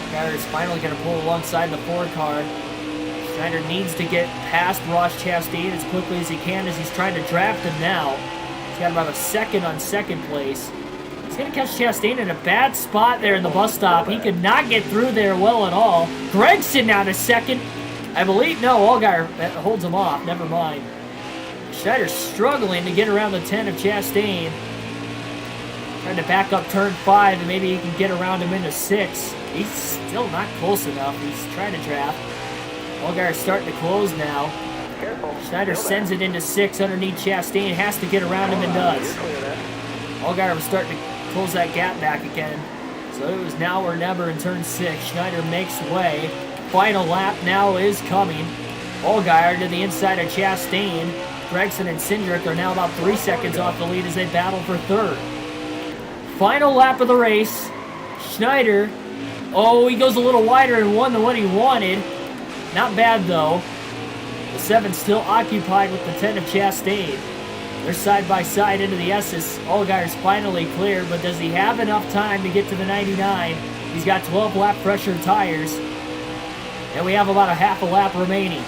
Allgaier is finally going to pull alongside the 4 car. Schneider needs to get past Ross Chastain as quickly as he can as he's trying to draft him now. He's got about a second on second place. He's going to catch Chastain in a bad spot there in the bus stop. He could not get through there well at all. Gregson now to second. I believe, no, Allgaier holds him off. Never mind. Schneider's struggling to get around the 10 of Chastain. Trying to back up turn 5 and maybe he can get around him into 6. He's still not close enough. He's trying to draft. Allgaier's starting to close now. Schneider sends it into 6 underneath Chastain. Has to get around him and does. Allgaier was starting to close that gap back again. So it was now or never in turn 6. Schneider makes way. Final lap now is coming. Allgaier to the inside of Chastain. Gregson and Cindric are now about 3 seconds off the lead as they battle for 3rd. Final lap of the race. Schneider, oh, he goes a little wider in 1 than what he wanted. Not bad, though. The 7's still occupied with the 10 of Chastain. They're side by side into the S's. Allgaier's finally clear, but does he have enough time to get to the 99? He's got 12 lap pressure tires. And we have about a half a lap remaining.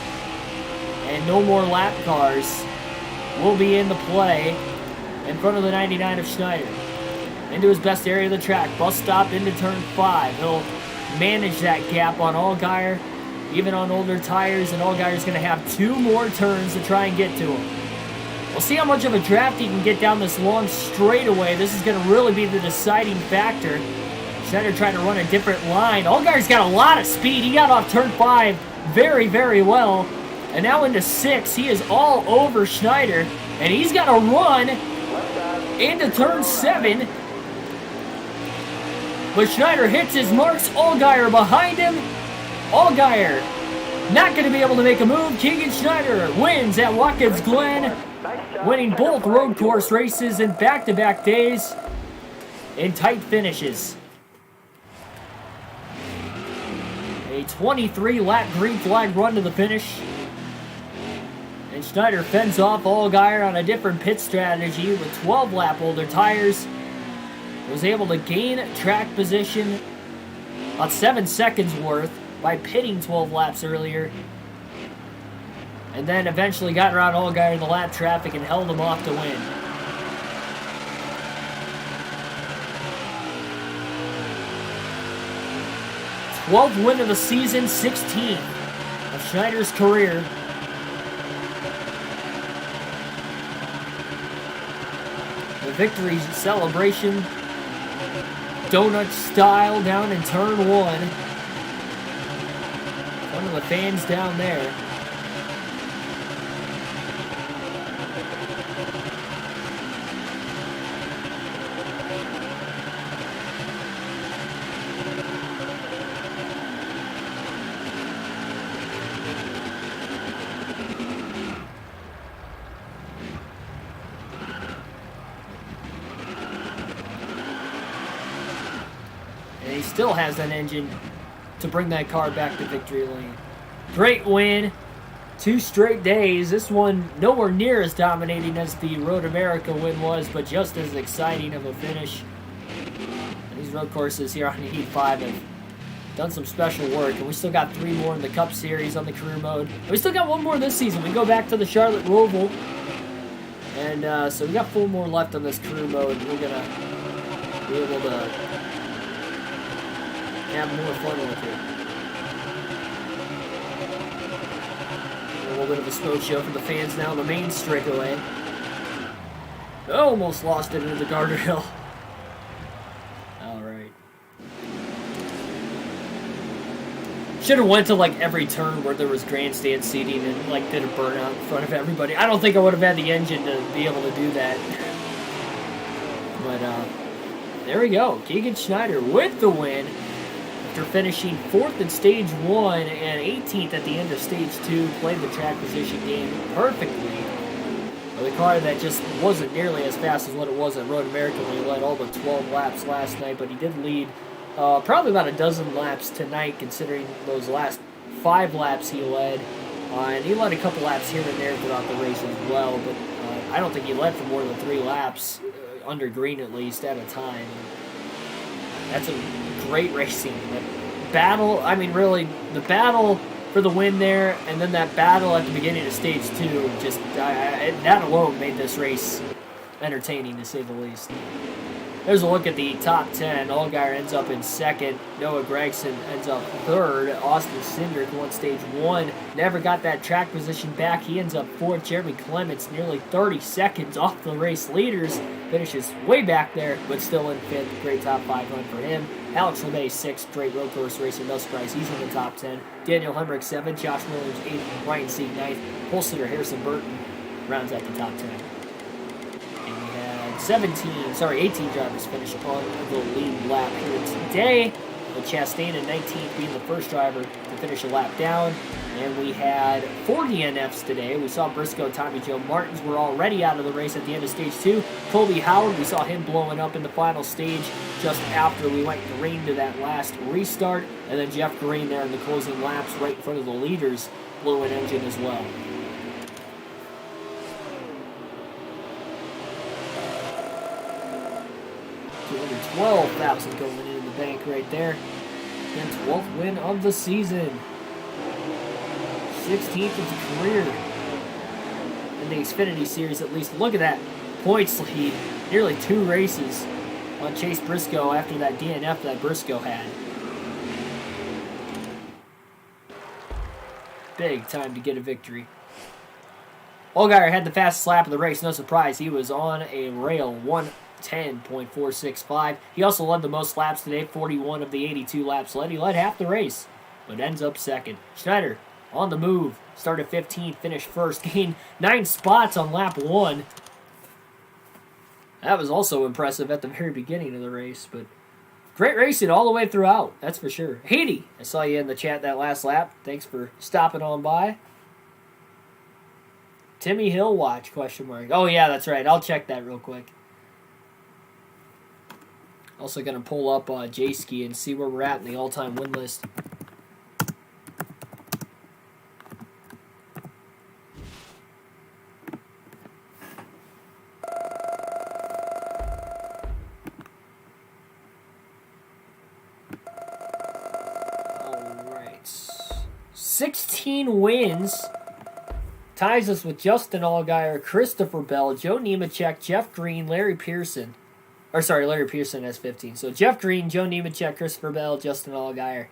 And no more lap cars will be in the play in front of the 99 of Schneider. Into his best area of the track. Bus stop into turn 5. He'll manage that gap on Allgaier, even on older tires, and Allgaier's going to have 2 more turns to try and get to him. We'll see how much of a draft he can get down this long straightaway. This is going to really be the deciding factor. Schneider trying to run a different line. Allgaier's got a lot of speed. He got off turn 5 very, very well. And now into 6. He is all over Schneider. And he's got to run into turn 7. But Schneider hits his marks. Allgaier behind him. Allgaier not going to be able to make a move. Keegan Schneider wins at Watkins Glen, winning both road course races in back-to-back days in tight finishes. A 23-lap green flag run to the finish. And Schneider fends off Allgaier on a different pit strategy with 12-lap older tires. Was able to gain track position about 7 seconds worth by pitting 12 laps earlier. And then eventually got around Allgaier in the lap traffic and held him off to win. #12th win of the season, 16th of Schneider's career. The victory celebration, donut style down in turn 1. One of the fans down there. he still has that engine to bring that car back to victory lane. Great win. 2 straight days. This one nowhere near as dominating as the Road America win was, but just as exciting of a finish. And these road courses here on Heat 5 have done some special work, and we still got 3 more in the Cup Series on the career mode. And we still got 1 more this season. We go back to the Charlotte Roval, and so we got 4 more left on this career mode. We're gonna be able to have more fun with it. A little bit of a smoke show for the fans now. The main straightaway. Almost lost it into the guardrail. Should have went to like every turn where there was grandstand seating and like did a burnout in front of everybody. I don't think I would have had the engine to be able to do that. But there we go. Keegan Schneider with the win after finishing 4th in stage 1 and 18th at the end of stage 2. Played the track position game perfectly. The car that just wasn't nearly as fast as what it was at Road America when he led all but 12 laps last night, but he did lead probably about a dozen laps tonight, considering those last 5 laps he led. And he led a couple laps here and there throughout the race as well, but I don't think he led for more than 3 laps, under green at least, at a time. That's a great racing. The battle, I mean, really, the battle for the win there, and then that battle at the beginning of stage 2, just that alone made this race entertaining, to say the least. There's a look at the top 10. Allgaier ends up in 2nd. Noah Gregson ends up 3rd. Austin Cindric won stage 1. Never got that track position back. He ends up 4th. Jeremy Clements nearly 30 seconds off the race leaders. Finishes way back there, but still in 5th. Great top 5 run for him. Alex LeMay 6th. Great road course racing. No surprise. He's in the top 10. Daniel Hemrick 7th. Josh Williams 8th. Ryan Sieg 9th. Pole sitter Harrison Burton rounds out the top 10. 18 drivers finish on the lead lap here today, with Chastain in 19th being the first driver to finish a lap down. And we had 4 DNFs today. We saw Briscoe, Tommy Joe Martins were already out of the race at the end of stage 2. Colby Howard, we saw him blowing up in the final stage just after we went green to that last restart. And then Jeff Green there in the closing laps right in front of the leaders blew an engine as well. 212,000 going into the bank right there. And 12th win of the season. 16th of the career in the Xfinity Series, at least. Look at that points lead. Nearly 2 races on Chase Briscoe after that DNF that Briscoe had. Big time to get a victory. Allgaier had the fastest lap of the race. No surprise. He was on a rail. 1:10.465. He also led the most laps today, 41 of the 82 laps led. He led half the race, but ends up 2nd. Schneider on the move, started 15th, finished 1st, gained 9 spots on lap 1. That was also impressive at the very beginning of the race, but great racing all the way throughout, that's for sure. Haiti, I saw you in the chat that last lap. Thanks for stopping on by. Timmy Hill watch, question mark. Oh yeah, that's right. I'll check that real quick. Also going to pull up J-Ski and see where we're at in the all-time win list. All right. 16 wins. Ties us with Justin Allgaier, Christopher Bell, Joe Nemechek, Jeff Green, Larry Pearson. Larry Pearson has 15. So Jeff Green, Joe Nemechek, Christopher Bell, Justin Allgaier.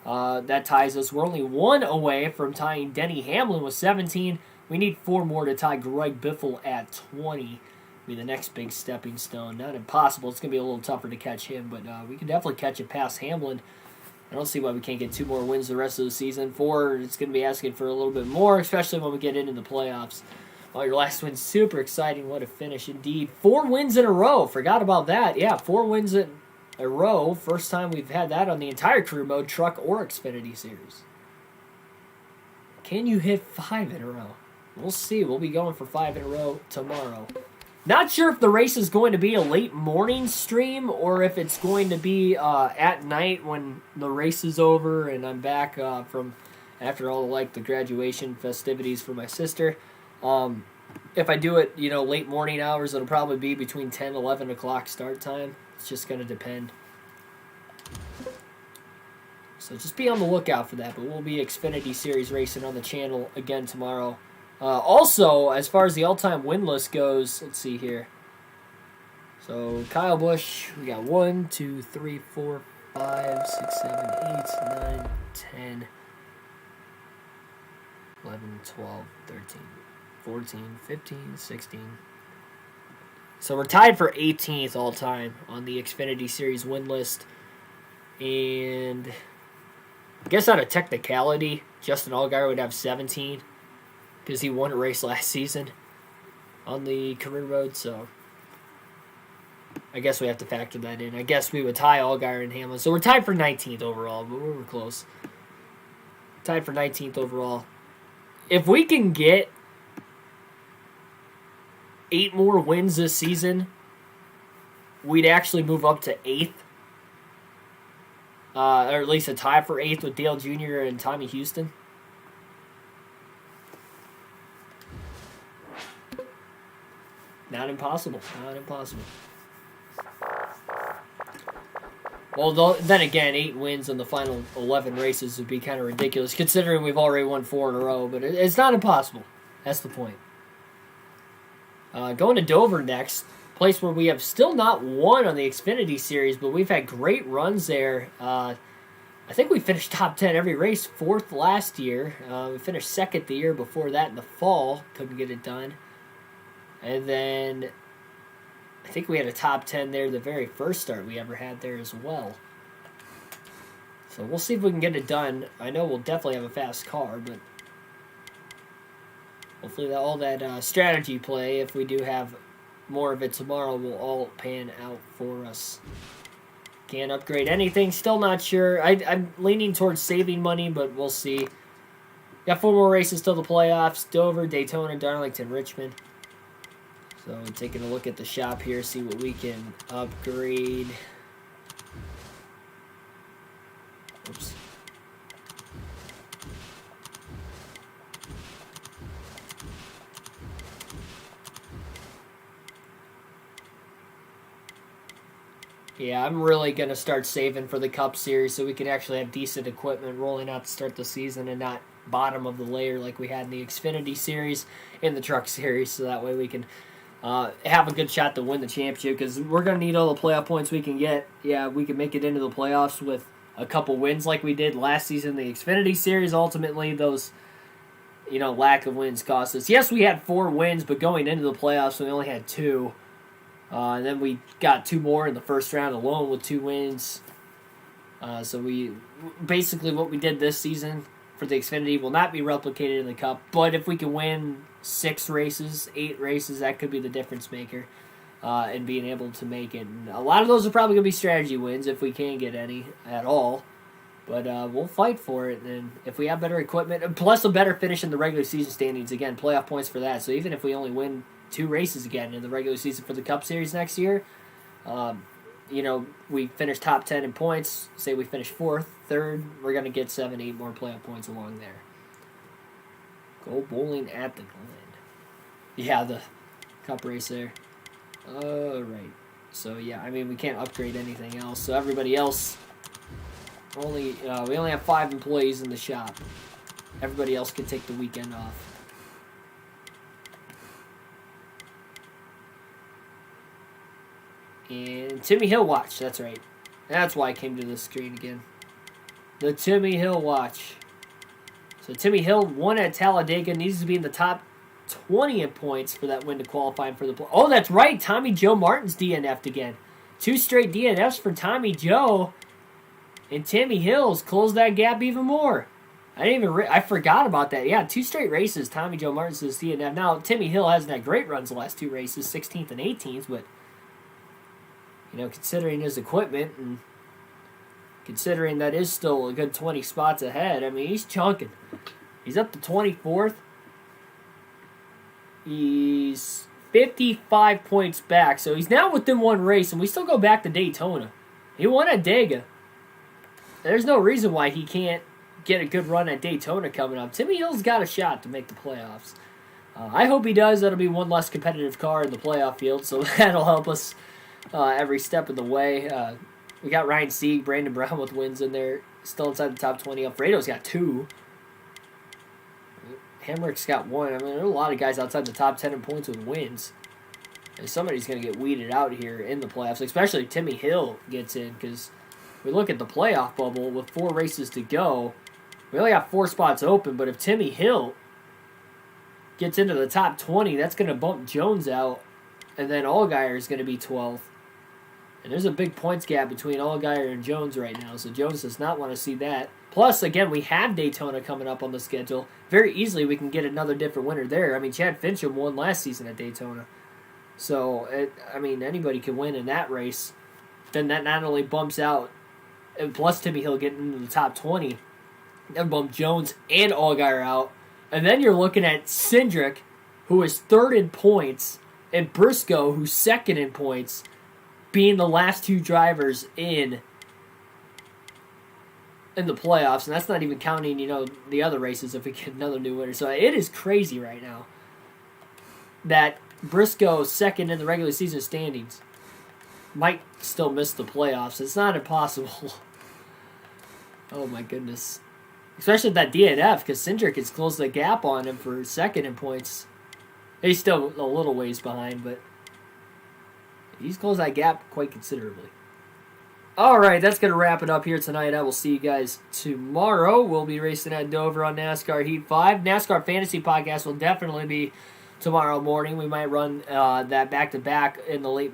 That ties us. We're only 1 away from tying Denny Hamlin with 17. We need 4 more to tie Greg Biffle at 20. Be the next big stepping stone. Not impossible. It's going to be a little tougher to catch him, but we can definitely catch it past Hamlin. I don't see why we can't get 2 more wins the rest of the season. 4, it's going to be asking for a little bit more, especially when we get into the playoffs. Oh, your last win's super exciting. What a finish indeed. 4 wins in a row. Forgot about that. Yeah, 4 wins in a row. First time we've had that on the entire career mode, truck or Xfinity Series. Can you hit 5 in a row? We'll see. We'll be going for 5 in a row tomorrow. Not sure if the race is going to be a late morning stream or if it's going to be at night when the race is over and I'm back from after all the graduation festivities for my sister. If I do it, late morning hours, it'll probably be between 10 and 11 o'clock start time. It's just going to depend. So just be on the lookout for that. But we'll be Xfinity Series racing on the channel again tomorrow. Also, as far as the all-time win list goes, let's see here. So, Kyle Busch, we got 1, 2, 3, 4, 5, 6, 7, 8, 9, 10, 11, 12, 13, 14, 15, 16. So we're tied for 18th all-time on the Xfinity Series win list. And I guess out of technicality, Justin Allgaier would have 17. Because he won a race last season on the career road, so I guess we have to factor that in. I guess we would tie Allgaier and Hamlin. So we're tied for 19th overall, but we were close. Tied for 19th overall. If we can get 8 more wins this season, we'd actually move up to 8th. Or at least a tie for 8th with Dale Jr. and Tommy Houston. Not impossible. Not impossible. Well, then again, 8 wins in the final 11 races would be kind of ridiculous, considering we've already won 4 in a row. But it's not impossible. That's the point. Going to Dover next, place where we have still not won on the Xfinity Series, but we've had great runs there. I think we finished top 10 every race, 4th last year. We finished 2nd the year before that in the fall. Couldn't get it done. And then I think we had a top 10 there the very first start we ever had there as well. So we'll see if we can get it done. I know we'll definitely have a fast car, but hopefully all that strategy play, if we do have more of it tomorrow, will all pan out for us. Can't upgrade anything. Still not sure. I'm leaning towards saving money, but we'll see. Got 4 more races till the playoffs. Dover, Daytona, Darlington, Richmond. So taking a look at the shop here, see what we can upgrade. Oops. Yeah, I'm really going to start saving for the Cup Series so we can actually have decent equipment rolling out to start the season and not bottom of the layer like we had in the Xfinity Series and the Truck Series, so that way we can have a good shot to win the championship, because we're going to need all the playoff points we can get. Yeah, we can make it into the playoffs with a couple wins like we did last season in the Xfinity Series. Ultimately, those lack of wins cost us. Yes, we had 4 wins, but going into the playoffs, we only had 2. And then we got 2 more in the first round alone with 2 wins. So we basically what we did this season for the Xfinity will not be replicated in the Cup. But if we can win 6 races, 8 races, that could be the difference maker in being able to make it. And a lot of those are probably going to be strategy wins if we can get any at all. But we'll fight for it. And if we have better equipment, plus a better finish in the regular season standings, again, playoff points for that. So even if we only win 2 races again in the regular season for the Cup Series next year, we finish top 10 in points. Say we finish 4th, 3rd, we're going to get 7, 8 more playoff points along there. Go bowling at the Glen. Yeah, the Cup race there. All right. So, yeah, we can't upgrade anything else. So everybody else, we only have 5 employees in the shop. Everybody else can take the weekend off. And Timmy Hill watch, that's right. That's why I came to this screen again. The Timmy Hill watch. So Timmy Hill won at Talladega, needs to be in the top 20 in points for that win to qualify for the Oh, that's right, Tommy Joe Martin's DNF'd again. 2 straight DNFs for Tommy Joe. And Timmy Hill's closed that gap even more. I forgot about that. Yeah, 2 straight races, Tommy Joe Martin's DNF. Now, Timmy Hill hasn't had great runs the last 2 races, 16th and 18th, but considering his equipment and considering that is still a good 20 spots ahead, he's chunking. He's up to 24th. He's 55 points back. So he's now within one race, and we still go back to Daytona. He won at Dega. There's no reason why he can't get a good run at Daytona coming up. Timmy Hill's got a shot to make the playoffs. I hope he does. That'll be one less competitive car in the playoff field, so that'll help us every step of the way. We got Ryan Sieg, Brandon Brown with wins in there, still inside the top 20. Alfredo's got 2. Hamrick's got 1. I mean, there are a lot of guys outside the top 10 in points with wins. And somebody's going to get weeded out here in the playoffs, especially if Timmy Hill gets in, because we look at the playoff bubble with 4 races to go. We only got 4 spots open, but if Timmy Hill gets into the top 20, that's going to bump Jones out, and then Allgaier is going to be 12th. And there's a big points gap between Allgaier and Jones right now, so Jones does not want to see that. Plus, again, we have Daytona coming up on the schedule. Very easily we can get another different winner there. I mean, Chad Fincham won last season at Daytona. So, anybody can win in that race. Then that not only bumps out, and plus Timmy Hill getting into the top 20, that bump Jones and Allgaier out. And then you're looking at Cindric, who is 3rd in points, and Briscoe, who's 2nd in points, being the last 2 drivers in the playoffs. And that's not even counting, the other races if we get another new winner. So it is crazy right now that Briscoe, 2nd in the regular season standings, might still miss the playoffs. It's not impossible. Oh, my goodness. Especially at that DNF, because Cindric has closed the gap on him for 2nd in points. He's still a little ways behind, but he's closed that gap quite considerably. All right, that's going to wrap it up here tonight. I will see you guys tomorrow. We'll be racing at Dover on NASCAR Heat 5. NASCAR Fantasy Podcast will definitely be tomorrow morning. We might run that back-to-back in the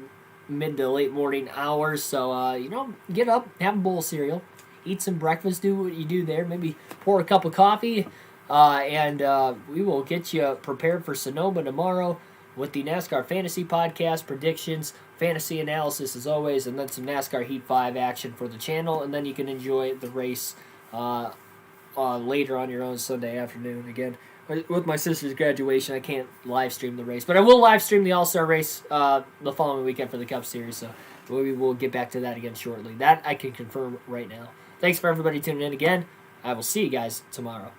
mid to late morning hours. So, get up, have a bowl of cereal, eat some breakfast, do what you do there. Maybe pour a cup of coffee, and we will get you prepared for Sonoma tomorrow with the NASCAR Fantasy Podcast, predictions, fantasy analysis as always, and then some NASCAR Heat 5 action for the channel, and then you can enjoy the race later on your own Sunday afternoon. Again, with my sister's graduation, I can't live stream the race, but I will live stream the All-Star race the following weekend for the Cup Series, so we will get back to that again shortly. That I can confirm right now. Thanks for everybody tuning in again. I will see you guys tomorrow.